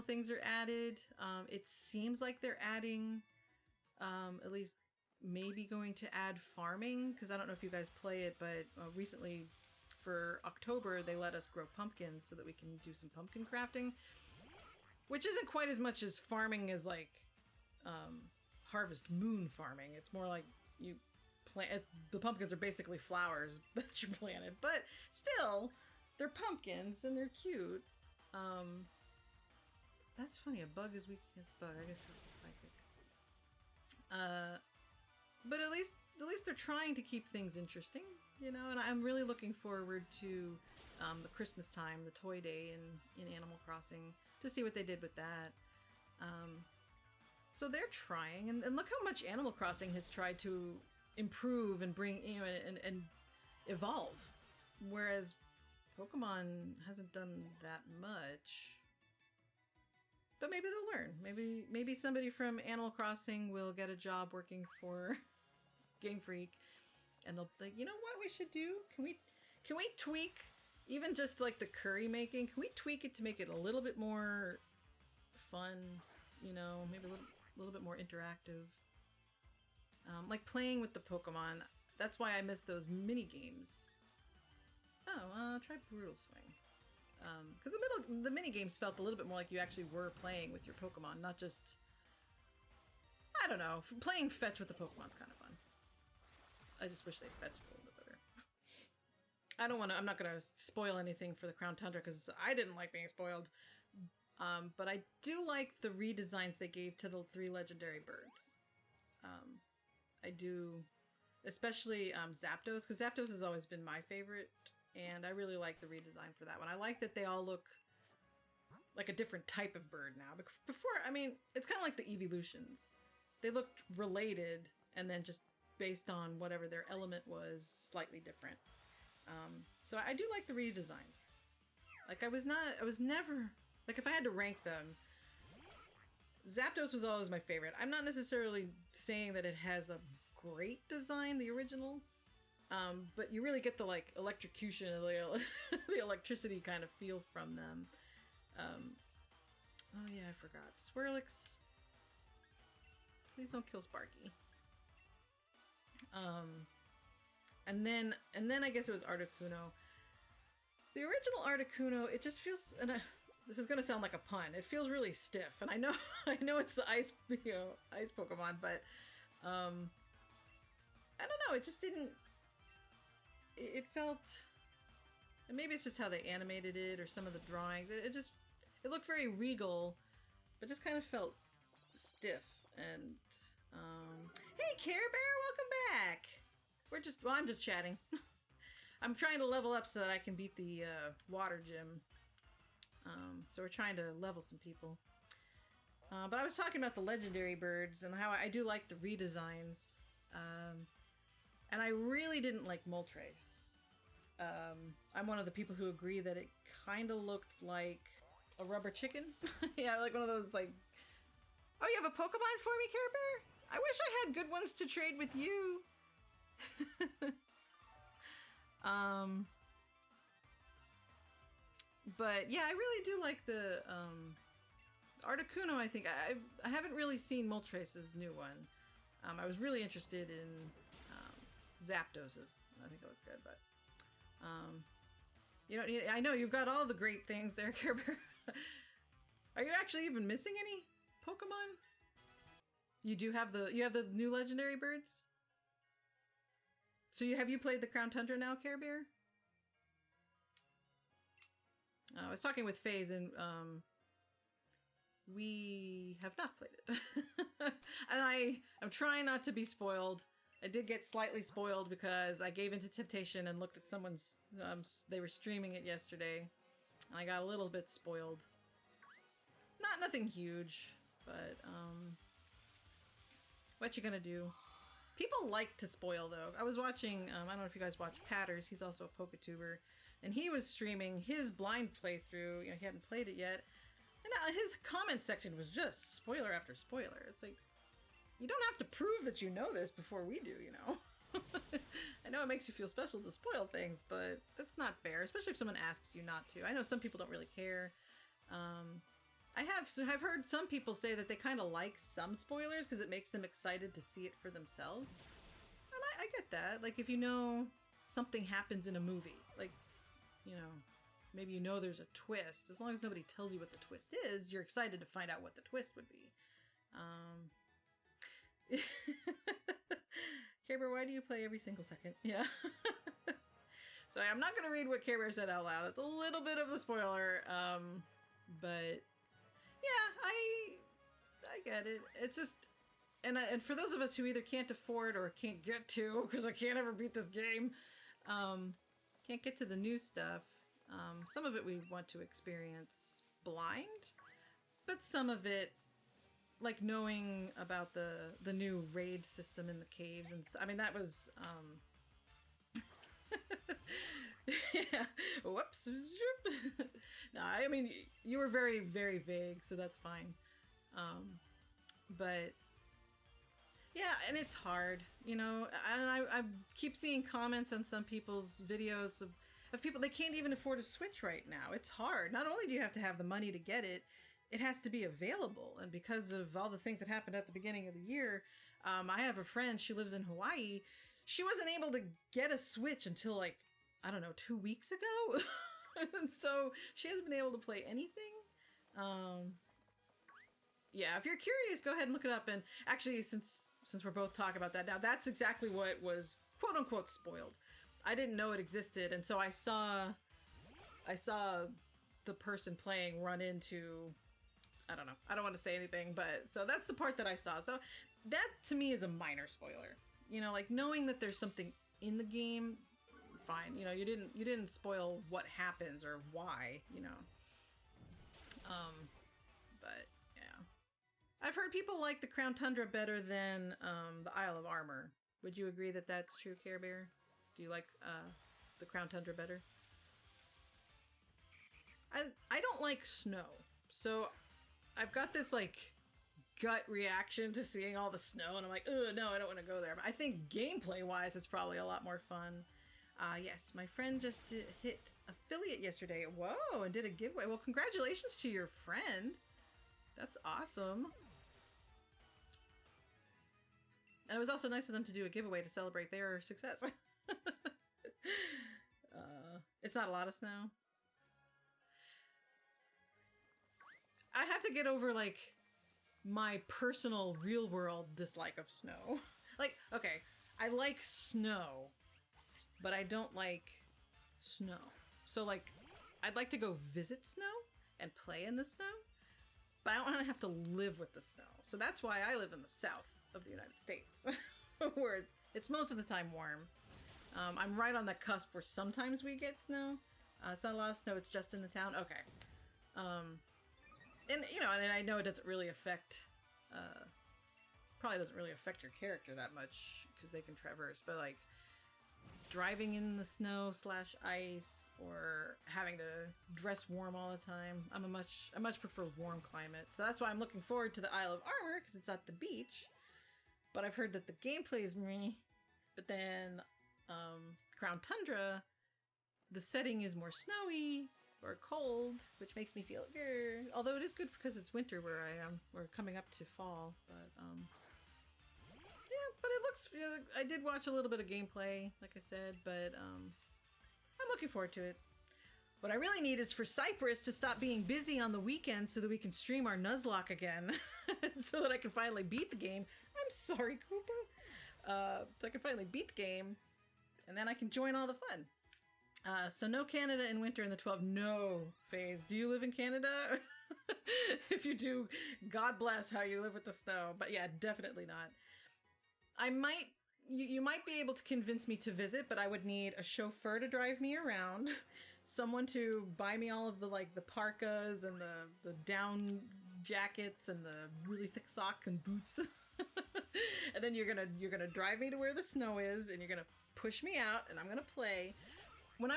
things are added. It seems like they're adding, at least maybe going to add farming, because I don't know if you guys play it, but recently for October they let us grow pumpkins so that we can do some pumpkin crafting. Which isn't quite as much as farming as, like, Harvest Moon farming. It's more like you plant... the pumpkins are basically flowers that you planted. But still, they're pumpkins and they're cute. That's funny. A bug is weak against bug. I guess that's psychic. But at least they're trying to keep things interesting, you know. And I'm really looking forward to the Christmas time, the Toy Day in Animal Crossing, to see what they did with that. So they're trying, and look how much Animal Crossing has tried to improve and bring, you know, and evolve, whereas Pokemon hasn't done that much. But maybe they'll learn. Maybe somebody from Animal Crossing will get a job working for Game Freak, and they'll think, you know what we should do? Can we tweak even just like the curry making? Can we tweak it to make it a little bit more fun? You know, maybe a little bit more interactive. Like playing with the Pokemon. That's why I miss those mini games. Oh, try Brutal Swing. Because the mini games felt a little bit more like you actually were playing with your Pokemon, not just, I don't know, playing fetch with the Pokemon's kind of fun. I just wish they fetched a little bit better. I'm not gonna spoil anything for the Crown Tundra because I didn't like being spoiled. But I do like the redesigns they gave to the 3 legendary birds. I do, especially Zapdos, because Zapdos has always been my favorite, and I really like the redesign for that one. I like that they all look like a different type of bird now. Before, I mean, it's kind of like the evolutions. They looked related, and then just based on whatever their element was, slightly different. So I do like the redesigns. Like I was never, like if I had to rank them, Zapdos was always my favorite. I'm not necessarily saying that it has a great design, the original, but you really get the like electrocution, the electricity kind of feel from them. Oh yeah, I forgot. Swirlix. Please don't kill Sparky. And then I guess it was Articuno. The original Articuno, it just feels, and this is gonna sound like a pun. It feels really stiff, and I know it's the ice Pokemon, but I don't know. It just didn't. It felt, and maybe it's just how they animated it or some of the drawings. It looked very regal, but just kind of felt stiff. And hey, Care Bear, welcome back. I'm just chatting. I'm trying to level up so that I can beat the water gym. So we're trying to level some people. But I was talking about the legendary birds and how I do like the redesigns. And I really didn't like Moltres. I'm one of the people who agree that it kind of looked like a rubber chicken. Yeah, like one of those like, oh, you have a Pokemon for me, Care Bear? I wish I had good ones to trade with you. But yeah, I really do like the Articuno. I think I haven't really seen Moltres' new one. I was really interested in Zapdos's. I think it was good, but you know, I know you've got all the great things there, Care Bear. Are you actually even missing any Pokemon? You do have the new legendary birds. So have you played the Crown Tundra now, Care Bear? I was talking with FaZe, and we have not played it. And I'm trying not to be spoiled. I did get slightly spoiled because I gave into temptation and looked at someone's, they were streaming it yesterday, and I got a little bit spoiled. Nothing huge, but what you gonna do? People like to spoil, though. I was watching, I don't know if you guys watch Patters, he's also a PokeTuber, and he was streaming his blind playthrough. You know, he hadn't played it yet, and his comment section was just spoiler after spoiler. It's like, you don't have to prove that you know this before we do, you know? I know it makes you feel special to spoil things, but that's not fair, especially if someone asks you not to. I know some people don't really care. I've heard some people say that they kind of like some spoilers because it makes them excited to see it for themselves. And I get that. Like, if you know something happens in a movie, like, you know, maybe you know there's a twist. As long as nobody tells you what the twist is, you're excited to find out what the twist would be. Care Bear, why do you play every single second? Yeah. So I'm not going to read what Care Bear said out loud. It's a little bit of the spoiler. But yeah, I get it. It's just, and for those of us who either can't afford or can't get to, because I can't ever beat this game, can't get to the new stuff. Some of it we want to experience blind, but some of it, like knowing about the new raid system in the caves, and I mean that was yeah. Whoops. No, I mean you were very, very vague, so that's fine. But yeah, and it's hard, you know, and I keep seeing comments on some people's videos of people, they can't even afford a Switch right now. It's hard. Not only do you have to have the money to get it, it has to be available. And because of all the things that happened at the beginning of the year, I have a friend, she lives in Hawaii. She wasn't able to get a Switch until like, I don't know, 2 weeks ago. And so she hasn't been able to play anything. Yeah, if you're curious, go ahead and look it up. And actually, since we're both talking about that now, that's exactly what was quote unquote spoiled. I didn't know it existed, and so I saw the person playing run into, I don't know, I don't want to say anything, but so that's the part that I saw. So that to me is a minor spoiler. You know, like knowing that there's something in the game, fine. You know, you didn't spoil what happens or why, you know. But yeah. I've heard people like the Crown Tundra better than the Isle of Armor. Would you agree that that's true, Care Bear? Do you like the Crown Tundra better? I don't like snow, so I've got this like gut reaction to seeing all the snow, and I'm like, oh no, I don't want to go there. But I think gameplay wise, it's probably a lot more fun. Yes, my friend just hit affiliate yesterday. Whoa, and did a giveaway. Well, congratulations to your friend. That's awesome. And it was also nice of them to do a giveaway to celebrate their success. It's not a lot of snow. I have to get over like my personal real world dislike of snow. Like, okay, I like snow, but I don't like snow. So like, I'd like to go visit snow and play in the snow, but I don't want to have to live with the snow. So that's why I live in the south of the United States, where it's most of the time warm. I'm right on the cusp where sometimes we get snow. It's not a lot of snow, it's just in the town. Okay. And, you know, and I know it doesn't really affect, probably doesn't really affect your character that much, because they can traverse, but like, driving in the snow / ice, or having to dress warm all the time, I much prefer warm climate. So that's why I'm looking forward to the Isle of Armor, because it's at the beach. But I've heard that the gameplay is meh. But then Crown Tundra, the setting is more snowy or cold, which makes me feel good. Although it is good because it's winter where I am. We're coming up to fall, but yeah. But it looks. You know, I did watch a little bit of gameplay, like I said, but I'm looking forward to it. What I really need is for Cypress to stop being busy on the weekends so that we can stream our Nuzlocke again, so that I can finally beat the game. I'm sorry, Cooper. So I can finally beat the game, and then I can join all the fun. So no Canada in winter in the 12. No, FaZe. Do you live in Canada? If you do, God bless how you live with the snow. But yeah, definitely not. You might be able to convince me to visit, but I would need a chauffeur to drive me around, someone to buy me all of the like the parkas and the down jackets and the really thick sock and boots. And then you're gonna drive me to where the snow is, and you're gonna push me out, and I'm gonna play. When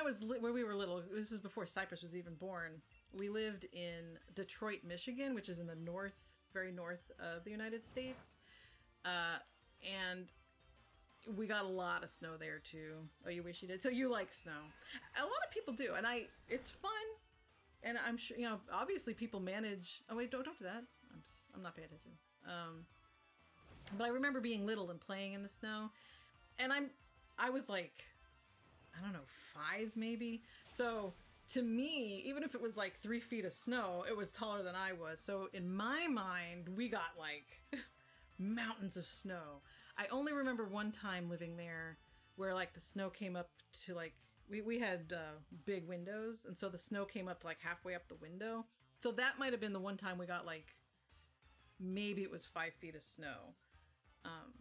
we were little, this was before Cypress was even born. We lived in Detroit, Michigan, which is in the north, very north of the United States, and we got a lot of snow there too. Oh, you wish you did. So you like snow? A lot of people do, and it's fun, and I'm sure you know. Obviously, people manage. Oh wait, don't do that. I'm not paying attention. But I remember being little and playing in the snow, and I was like, I don't know, 5 maybe. So to me, even if it was like 3 feet of snow, it was taller than I was. So in my mind, we got like mountains of snow. I only remember one time living there where like the snow came up to like, we had big windows, and so the snow came up to like halfway up the window. So that might have been the one time we got like, maybe it was 5 feet of snow. Um,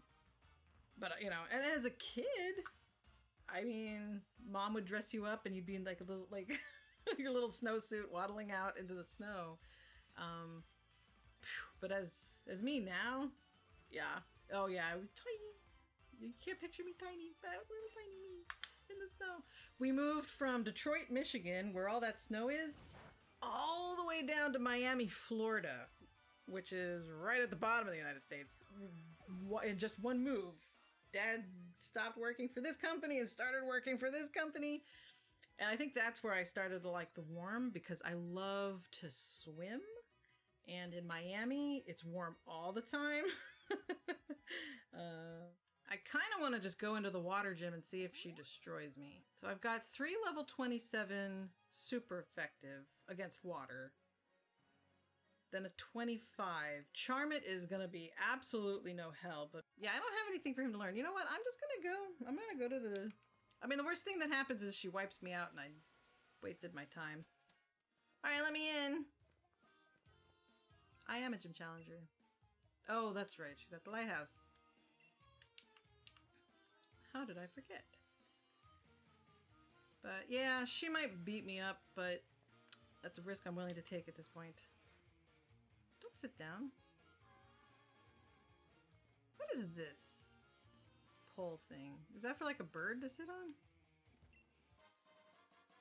but you know, and as a kid, I mean, mom would dress you up and you'd be in like a little, like your little snowsuit waddling out into the snow. But as me now, yeah. Oh yeah, I was tiny. You can't picture me tiny, but I was little tiny me in the snow. We moved from Detroit, Michigan, where all that snow is, all the way down to Miami, Florida, which is right at the bottom of the United States. In just one move. Dad stopped working for this company and started working for this company. And I think that's where I started to like the warm, because I love to swim. And in Miami, it's warm all the time. I kind of want to just go into the water gym and see if she destroys me. So I've got 3 level 27 super effective against water. Then a 25. Charm It is going to be absolutely no hell. But yeah, I don't have anything for him to learn. You know what? I'm just going to go. I'm going to go to the... I mean, the worst thing that happens is she wipes me out and I wasted my time. All right, let me in. I am a gym challenger. Oh, that's right. She's at the lighthouse. How did I forget? But yeah, she might beat me up, but that's a risk I'm willing to take at this point. Don't sit down. What is this pole thing? Is that for like a bird to sit on?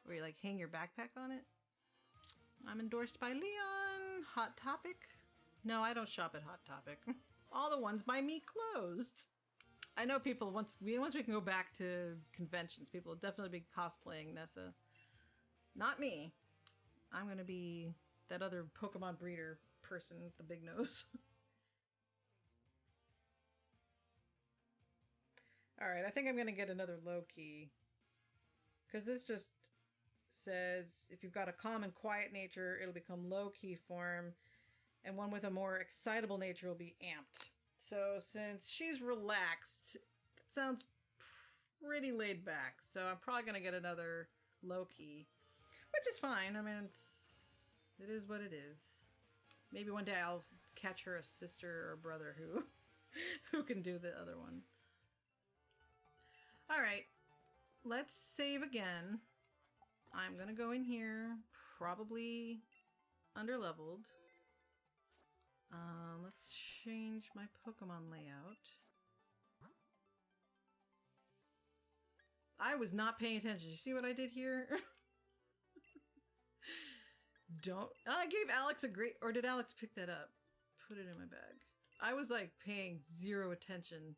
Where you like hang your backpack on it? I'm endorsed by Leon. Hot Topic? No, I don't shop at Hot Topic. All the ones by me closed. I know people, once we can go back to conventions, people will definitely be cosplaying Nessa. Not me. I'm gonna be that other Pokemon breeder person with the big nose. Alright, I think I'm gonna get another low-key. Because this just says, if you've got a calm and quiet nature, it'll become low-key form. And one with a more excitable nature will be amped. So since she's relaxed, it sounds pretty laid back. So I'm probably going to get another low-key, which is fine. I mean, it is what it is. Maybe one day I'll catch her a sister or brother who can do the other one. All right, let's save again. I'm going to go in here, probably underleveled. Let's change my Pokemon layout. I was not paying attention. You see what I did here? I gave Alex a great... Or did Alex pick that up? Put it in my bag. I was like paying 0 attention.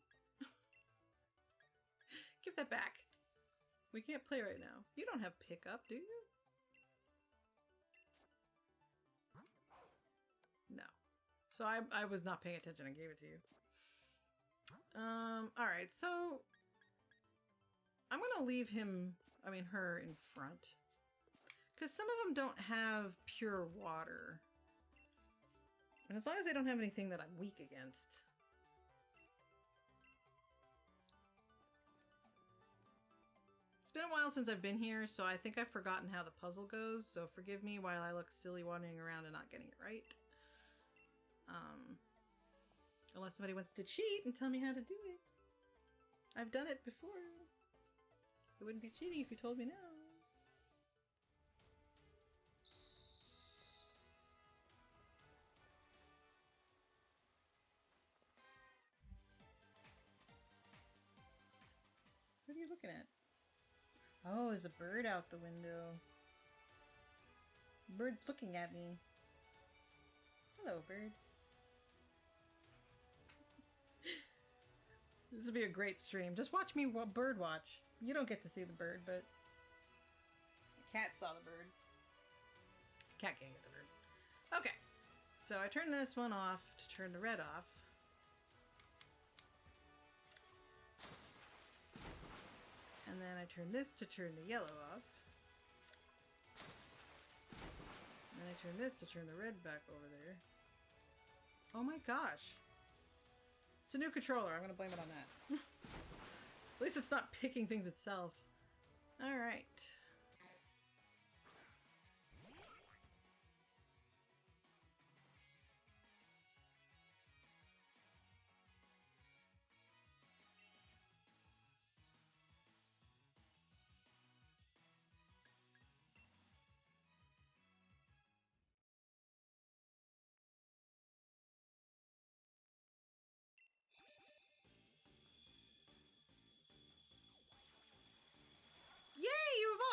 Give that back. We can't play right now. You don't have pickup, do you? No. So I was not paying attention and gave it to you. Alright, so I'm gonna leave her in front. Because some of them don't have pure water. And as long as they don't have anything that I'm weak against. It's been a while since I've been here, so I think I've forgotten how the puzzle goes, so forgive me while I look silly wandering around and not getting it right. Unless somebody wants to cheat and tell me how to do it. I've done it before. It wouldn't be cheating if you told me no. What are you looking at? Oh, there's a bird out the window. Bird's looking at me. Hello, bird. This would be a great stream. Just watch me bird watch. You don't get to see the bird, but the cat saw the bird. Cat can't get the bird. Okay, so I turn this one off to turn the red off. And then I turn this to turn the yellow off. And then I turn this to turn the red back over there. Oh my gosh. It's a new controller. I'm going to blame it on that. At least it's not picking things itself. Alright.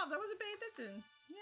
off. I wasn't paying attention. Yeah.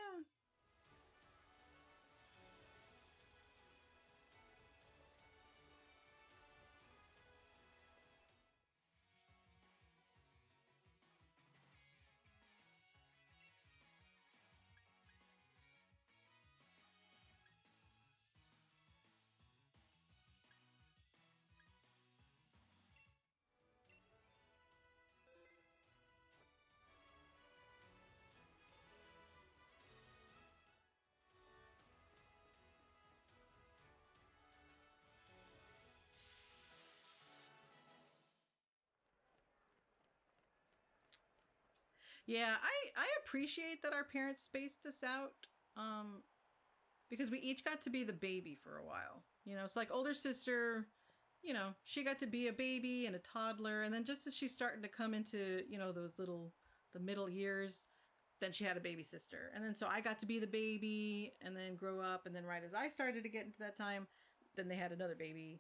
Yeah, I appreciate that our parents spaced us out. Because we each got to be the baby for a while. You know, it's like older sister, you know, she got to be a baby and a toddler, and then just as she's starting to come into, you know, the middle years, then she had a baby sister. And then so I got to be the baby and then grow up, and then right as I started to get into that time, then they had another baby.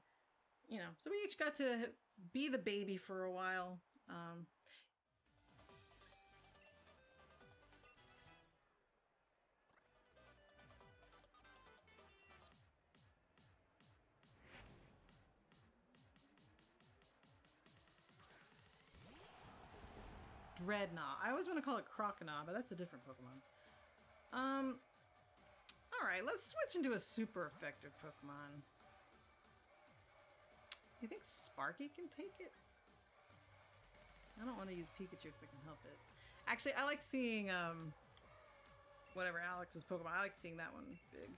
You know, so we each got to be the baby for a while. Dreadnought. I always want to call it Croconaw, but that's a different Pokemon. Alright, let's switch into a super effective Pokemon. You think Sparky can take it? I don't want to use Pikachu if I can help it. Actually, I like seeing, whatever Alex's Pokemon. I like seeing that one big.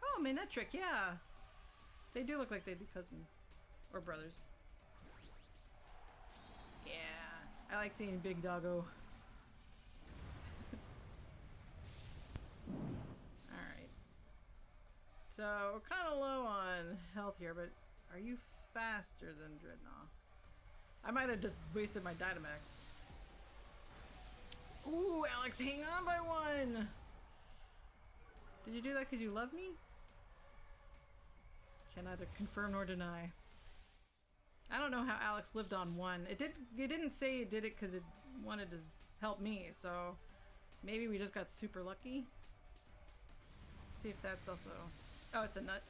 Oh, Manectric, yeah. They do look like they'd be cousins. Or brothers. Yeah. I like seeing Big Doggo. Alright. So, we're kind of low on health here, but are you faster than Dreadnought? I might have just wasted my Dynamax. Ooh, Alex, hang on by one! Did you do that because you love me? Can neither confirm nor deny. I don't know how Alex lived on one. It didn't say it did it because it wanted to help me, so maybe we just got super lucky. Let's see if that's also... Oh, it's a nut.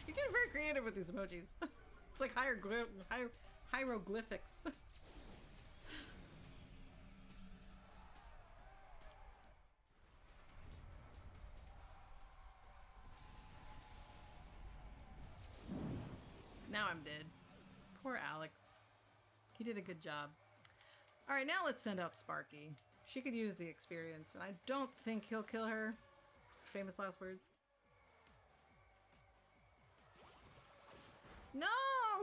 You're getting very creative with these emojis. It's like hieroglyphics. Now I'm dead. Poor Alex. He did a good job. Alright, now let's send out Sparky. She could use the experience, and I don't think he'll kill her. Famous last words. No!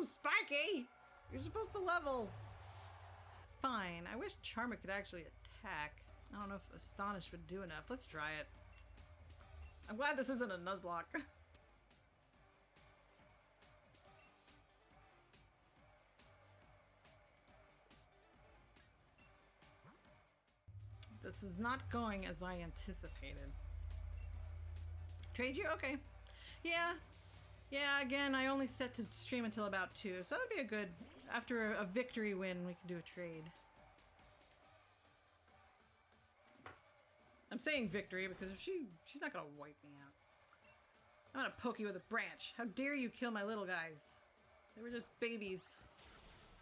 Sparky! You're supposed to level! Fine. I wish Charmer could actually attack. I don't know if Astonish would do enough. Let's try it. I'm glad this isn't a Nuzlocke. This is not going as I anticipated. Trade you? Okay. Yeah. Yeah, again, I only set to stream until about 2, so that'd be a good... After a victory win, we can do a trade. I'm saying victory because if she's not gonna wipe me out. I'm gonna poke you with a branch. How dare you kill my little guys? They were just babies.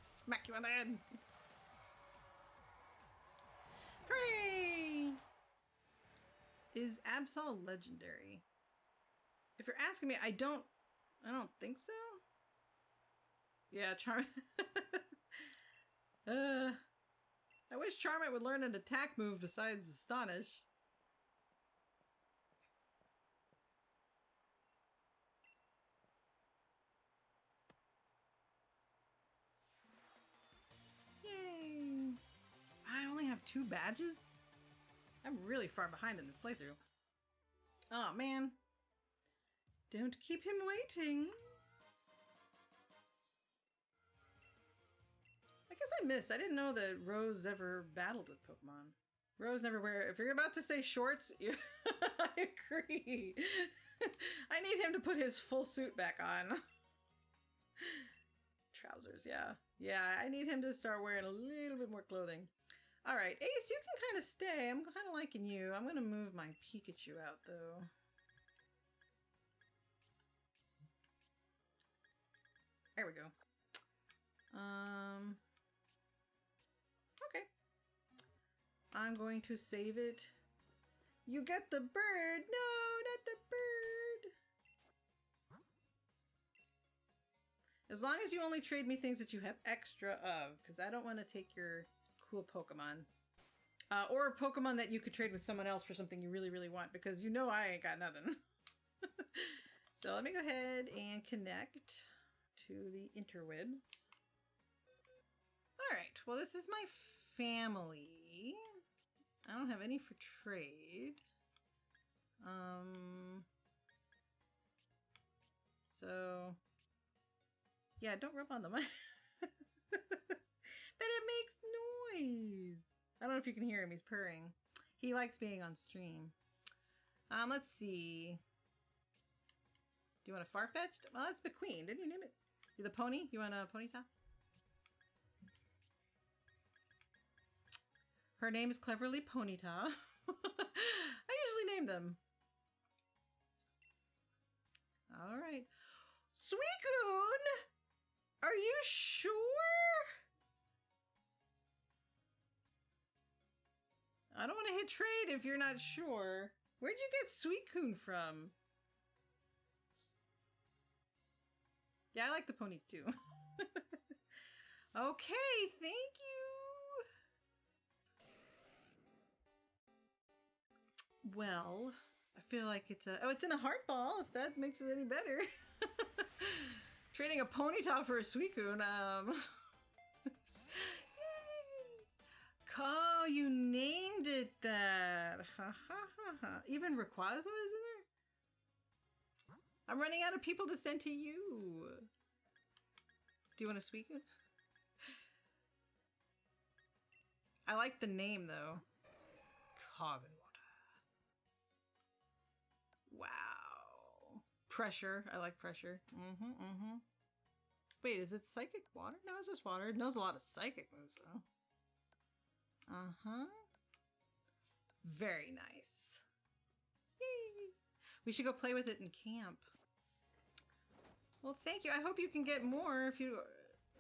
Smack you on the head. Hooray! Is Absol legendary? If you're asking me, I don't think so. Yeah, Charm. I wish Charmant would learn an attack move besides Astonish. Yay! I only have 2 badges? I'm really far behind in this playthrough. Oh man. Don't keep him waiting. I guess I missed. I didn't know that Rose ever battled with Pokemon. Rose never wear... If you're about to say shorts, I agree. I I need him to put his full suit back on. Trousers, yeah. Yeah, I need him to start wearing a little bit more clothing. All right, Ace, you can kind of stay. I'm kind of liking you. I'm going to move my Pikachu out, though. There we go. Okay. I'm going to save it. You get the bird. No, not the bird. As long as you only trade me things that you have extra of, because I don't want to take your cool Pokemon. Or a Pokemon that you could trade with someone else for something you really, really want, because you know I ain't got nothing. So let me go ahead and connect to the interwebs. Alright, well this is my family. I don't have any for trade. So yeah, don't rub on the mic. But it makes noise. I don't know if you can hear him, he's purring. He likes being on stream. Let's see. Do you want a Farfetch'd? Well, that's McQueen. Didn't you name it? You the pony? You want a Ponyta? Her name is cleverly Ponyta. I usually name them. Alright. Suicune! Are you sure? I don't want to hit trade if you're not sure. Where'd you get Suicune from? Yeah, I like the ponies too. Okay, thank you. Well, I feel like it's a... Oh, it's in a heart ball, if that makes it any better. Trading a Ponyta for a Suicune, Oh, you named it that. Ha ha ha ha. Even Rayquaza is in there? I'm running out of people to send to you. Do you want a Suicune? I like the name though. Carbon water. Wow. Pressure. I like pressure. Wait, is it psychic water? No, it's just water. It knows a lot of psychic moves though. Very nice. Yay. We should go play with it in camp. Well, thank you. I hope you can get more if you...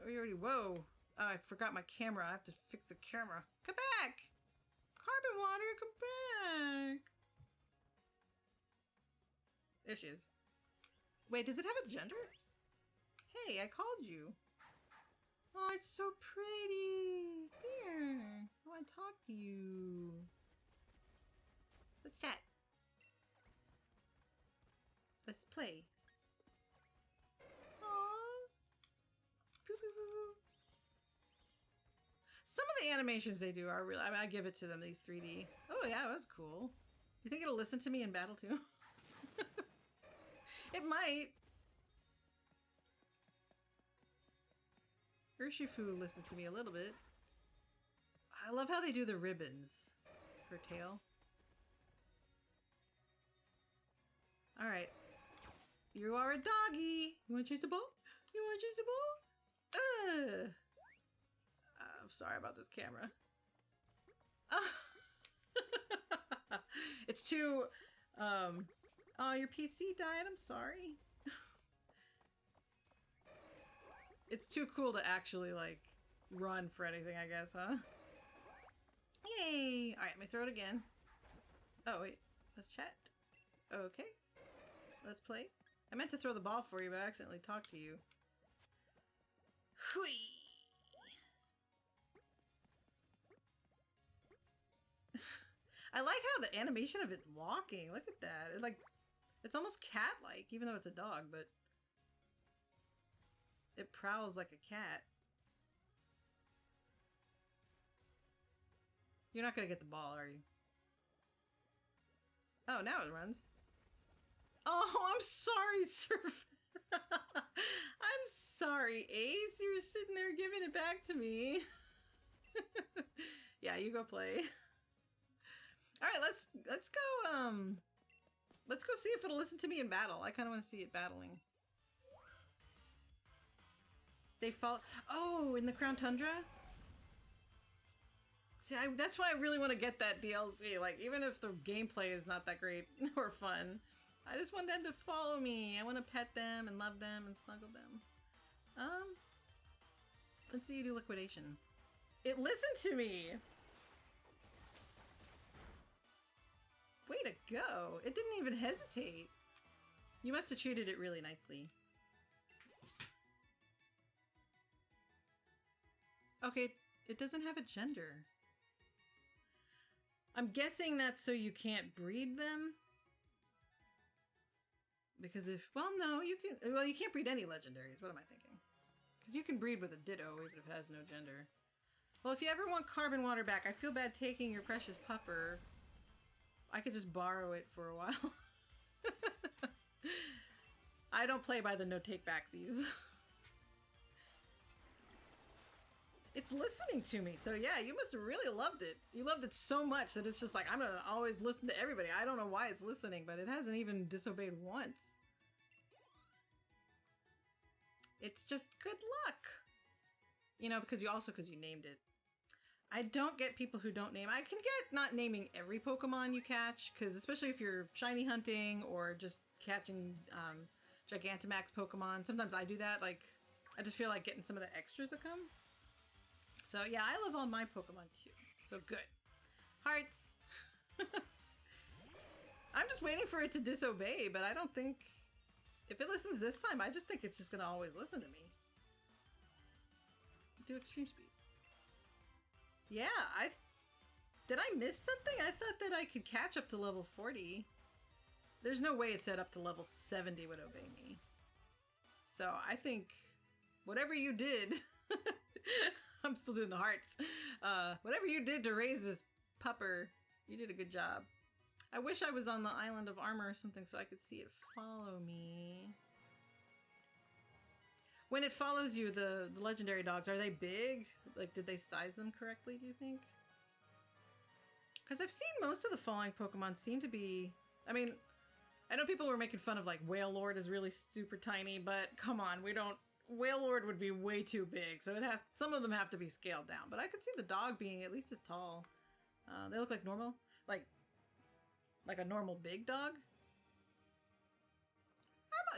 Oh, you already... Whoa. Oh, I forgot my camera. I have to fix the camera. Come back! Carbon water, come back! There she is. Wait, does it have a gender? Hey, I called you. Oh, it's so pretty. Here. I want to talk to you. Let's chat. Let's play. Aww. Some of the animations they do are really... I mean, I give it to them, these 3D. Oh, yeah, that was cool. You think it'll listen to me in battle, too? It might. Urshifu listened to me a little bit. I love how they do the ribbons. Her tail. Alright. You are a doggy. You want to chase the ball? You want to chase the ball? I'm sorry about this camera. It's too... Oh, your PC died? I'm sorry. It's too cool to actually, like, run for anything, I guess, huh? Yay! Alright, let me throw it again. Oh, wait. Let's chat. Okay. Let's play. I meant to throw the ball for you, but I accidentally talked to you. Whee! I like how the animation of it walking. Look at that. It, like, it's almost cat-like, even though it's a dog, but... It prowls like a cat. You're not gonna get the ball, are you? Oh, now it runs. Oh, I'm sorry, Surf. I'm sorry, Ace. You were sitting there giving it back to me. Yeah, you go play. All right, let's go. Let's go see if it'll listen to me in battle. I kind of want to see it battling. They fall. Oh, in the Crown Tundra? See, that's why I really want to get that DLC. Like, even if the gameplay is not that great or fun, I just want them to follow me. I want to pet them and love them and snuggle them. Let's see you do liquidation. It listened to me! Way to go! It didn't even hesitate. You must have treated it really nicely. Okay, it doesn't have a gender. I'm guessing that's so you can't breed them? Because if... Well, no, you can... Well, you can't breed any legendaries. What am I thinking? Because you can breed with a Ditto even if it has no gender. Well, if you ever want Carbon Water back, I feel bad taking your precious pupper. I could just borrow it for a while. I don't play by the no-take-backsies. It's listening to me, so yeah, you must have really loved it. You loved it so much that it's just like, I'm gonna always listen to everybody. I don't know why it's listening, but it hasn't even disobeyed once. It's just good luck. You know, because you named it. I don't get people who don't name. I can get not naming every Pokemon you catch, because especially if you're shiny hunting or just catching Gigantamax Pokemon, sometimes I do that. Like, I just feel like getting some of the extras that come. So yeah, I love all my Pokemon too. So good. Hearts. I'm just waiting for it to disobey, but I don't think... If it listens this time, I just think it's just gonna always listen to me. Do extreme speed. Yeah, did I miss something? I thought that I could catch up to level 40. There's no way it said up to level 70 would obey me. So I think whatever you did, I'm still doing the hearts. Whatever you did to raise this pupper, you did a good job. I wish I was on the Island of Armor or something so I could see it follow me. When it follows you, the legendary dogs, are they big? Like, did they size them correctly, do you think? Because I've seen most of the following Pokemon seem to be... I mean, I know people were making fun of, like, Wailord is really super tiny, but come on, we don't... Wailord would be way too big, so it has... Some of them have to be scaled down, but I could see the dog being at least as tall. They look like normal. Like a normal big dog.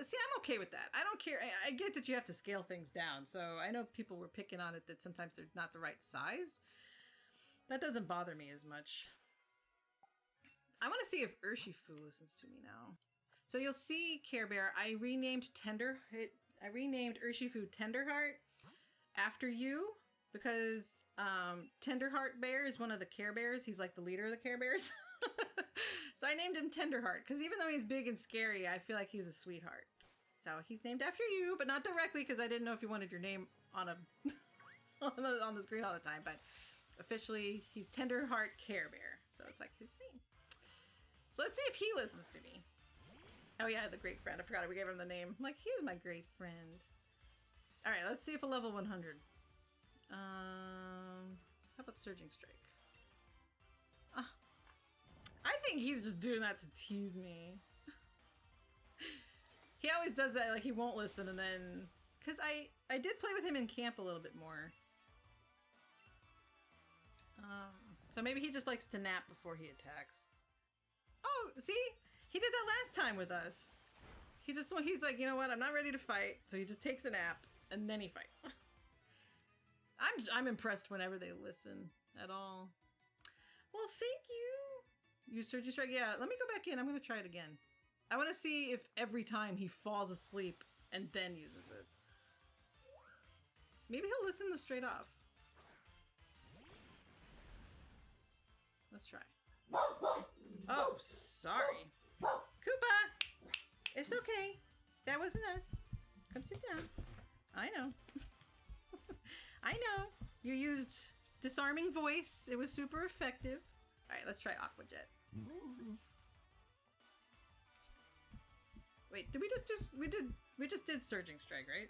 See, I'm okay with that. I don't care. I get that you have to scale things down, so I know people were picking on it that sometimes they're not the right size. That doesn't bother me as much. I want to see if Urshifu listens to me now. So you'll see, Care Bear, I renamed Urshifu Tenderheart after you because Tenderheart Bear is one of the Care Bears. He's like the leader of the Care Bears. So I named him Tenderheart because even though he's big and scary, I feel like he's a sweetheart. So he's named after you, but not directly because I didn't know if you wanted your name on a on the screen all the time. But officially, he's Tenderheart Care Bear. So it's like his name. So let's see if he listens to me. Oh yeah, the great friend. I forgot we gave him the name. Like, he's my great friend. All right, let's see if a level 100. How about Surging Strike? I think he's just doing that to tease me. He always does that, like he won't listen, and then... Because I did play with him in camp a little bit more. So maybe he just likes to nap before he attacks. Oh, see? He did that last time with us. He's like, you know what, I'm not ready to fight, so he just takes a nap, and then he fights. I'm impressed whenever they listen at all. Well, thank you. Use Surgery Strike. Yeah, let me go back in. I'm going to try it again. I want to see if every time he falls asleep and then uses it. Maybe he'll listen straight off. Let's try. Oh, sorry. Koopa! It's okay. That wasn't us. Come sit down. I know. I know. You used disarming voice. It was super effective. Alright, let's try Aqua Jet. Wait, did we just do... We just did Surging Strike, right?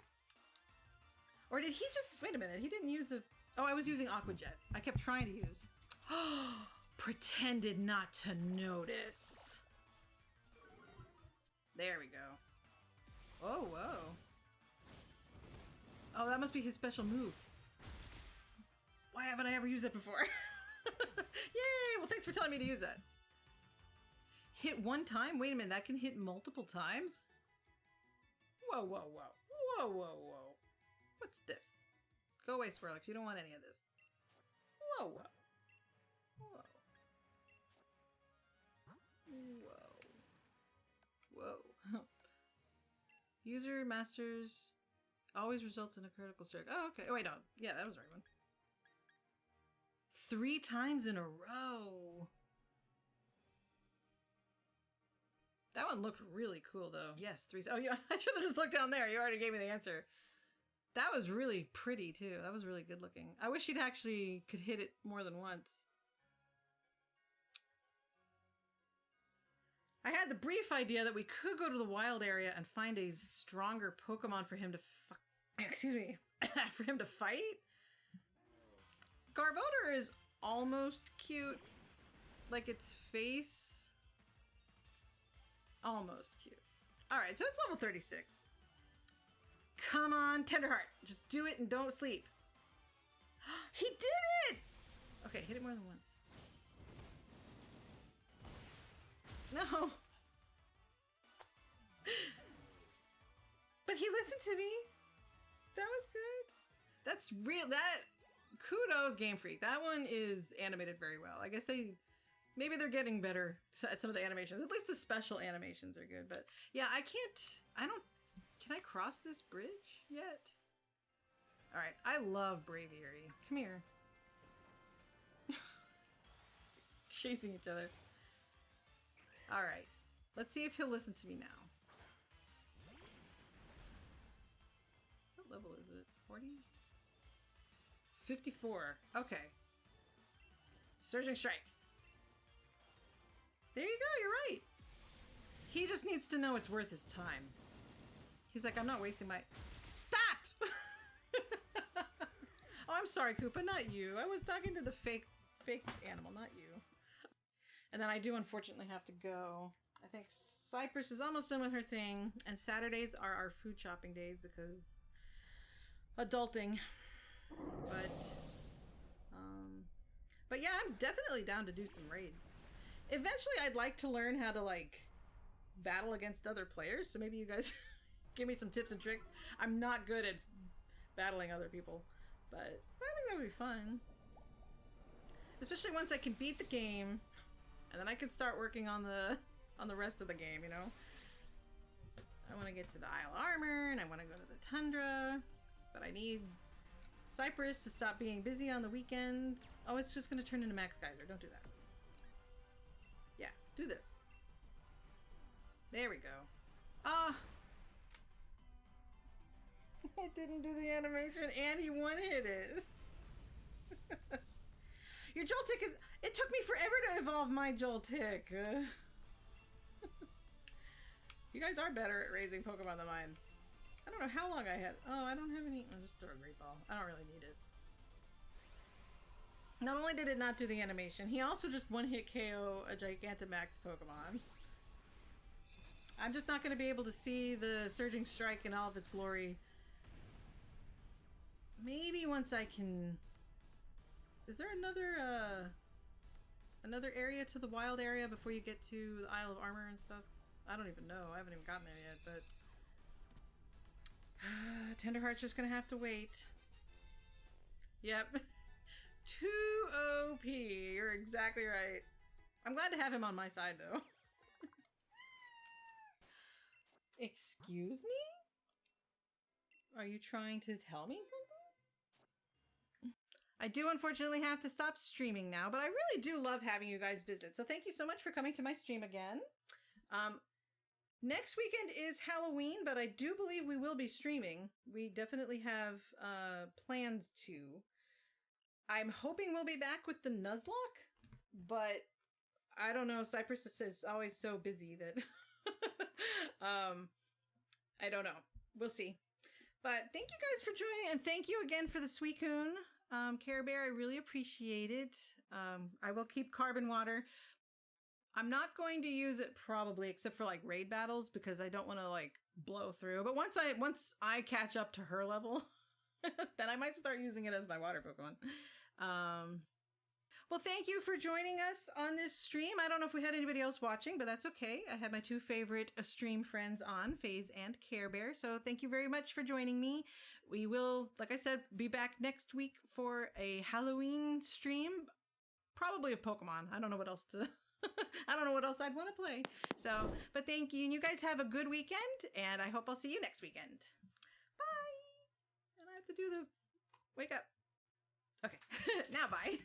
Or did he just... Wait a minute, he didn't use a... Oh, I was using Aqua Jet. I kept trying to use... Pretended not to notice. There we go. Oh, whoa. Oh, that must be his special move. Why haven't I ever used it before? Yay! Well, thanks for telling me to use that. Hit one time? Wait a minute, that can hit multiple times? Whoa, whoa, whoa. Whoa, whoa, whoa. What's this? Go away, Swirlix. You don't want any of this. Whoa, whoa. Whoa. Whoa. Whoa. User masters always results in a critical strike. Oh, okay. Oh, wait, no. Yeah, that was the right one. 3 times in a row. That one looked really cool, though. Yes, 3 times. Oh, yeah. I should have just looked down there. You already gave me the answer. That was really pretty, too. That was really good looking. I wish he'd actually could hit it more than once. I had the brief idea that we could go to the wild area and find a stronger Pokemon for him to for him to fight. Garbodor is almost cute. Like its face. Almost cute. Alright, so it's level 36. Come on, Tenderheart. Just do it and don't sleep. He did it! Okay, hit it more than once. No. But he listened to me. That was good. That's real. That kudos, Game Freak. That one is animated very well. I guess maybe they're getting better at some of the animations. At least the special animations are good. But yeah, can I cross this bridge yet? All right. I love Braviary. Come here. Chasing each other. All right. Let's see if he'll listen to me now. What level is it? 40? 54. Okay. Surging Strike. There you go. You're right. He just needs to know it's worth his time. He's like, I'm not wasting my... Stop! Oh, I'm sorry, Koopa. Not you. I was talking to the fake animal, not you. And then I do unfortunately have to go. I think Cypress is almost done with her thing. And Saturdays are our food shopping days because adulting. But yeah, I'm definitely down to do some raids. Eventually I'd like to learn how to like battle against other players. So maybe you guys give me some tips and tricks. I'm not good at battling other people, but I think that would be fun. Especially once I can beat the game. And then I can start working on the rest of the game, you know? I want to get to the Isle of Armor, and I want to go to the Tundra, but I need Cypress to stop being busy on the weekends. Oh, it's just going to turn into Max Geyser. Don't do that. Yeah, do this. There we go. Ah! I didn't do the animation, and he one-hit it. Your Joltik is... It took me forever to evolve my Joltik. You guys are better at raising Pokemon than mine. I don't know how long I had... Oh, I don't have any... I'll just throw a Great Ball. I don't really need it. Not only did it not do the animation, he also just one-hit KO a Gigantamax Pokemon. I'm just not going to be able to see the Surging Strike in all of its glory. Maybe once I can... Is there another area to the wild area before you get to the Isle of Armor and stuff? I don't even know. I haven't even gotten there yet, but... Tenderheart's just gonna have to wait. Yep. Too OP. You're exactly right. I'm glad to have him on my side, though. Excuse me? Are you trying to tell me something? I do unfortunately have to stop streaming now, but I really do love having you guys visit. So thank you so much for coming to my stream again. Next weekend is Halloween, but I do believe we will be streaming. We definitely have plans to. I'm hoping we'll be back with the Nuzlocke, but I don't know. Cypress is always so busy that I don't know. We'll see. But thank you guys for joining, and thank you again for the Suicune. Care Bear, I really appreciate it. I will keep Carbon Water. I'm not going to use it probably except for like raid battles because I don't want to like blow through. But once I catch up to her level, then I might start using it as my water Pokemon. Well, thank you for joining us on this stream. I don't know if we had anybody else watching, but that's okay. I had my two favorite stream friends on, FaZe and Care Bear. So thank you very much for joining me. We will, like I said, be back next week for a Halloween stream, probably of Pokemon. I don't know what else to... I don't know what else I'd want to play. So, but thank you. And you guys have a good weekend. And I hope I'll see you next weekend. Bye. And I have to do the wake up. Okay. Now bye.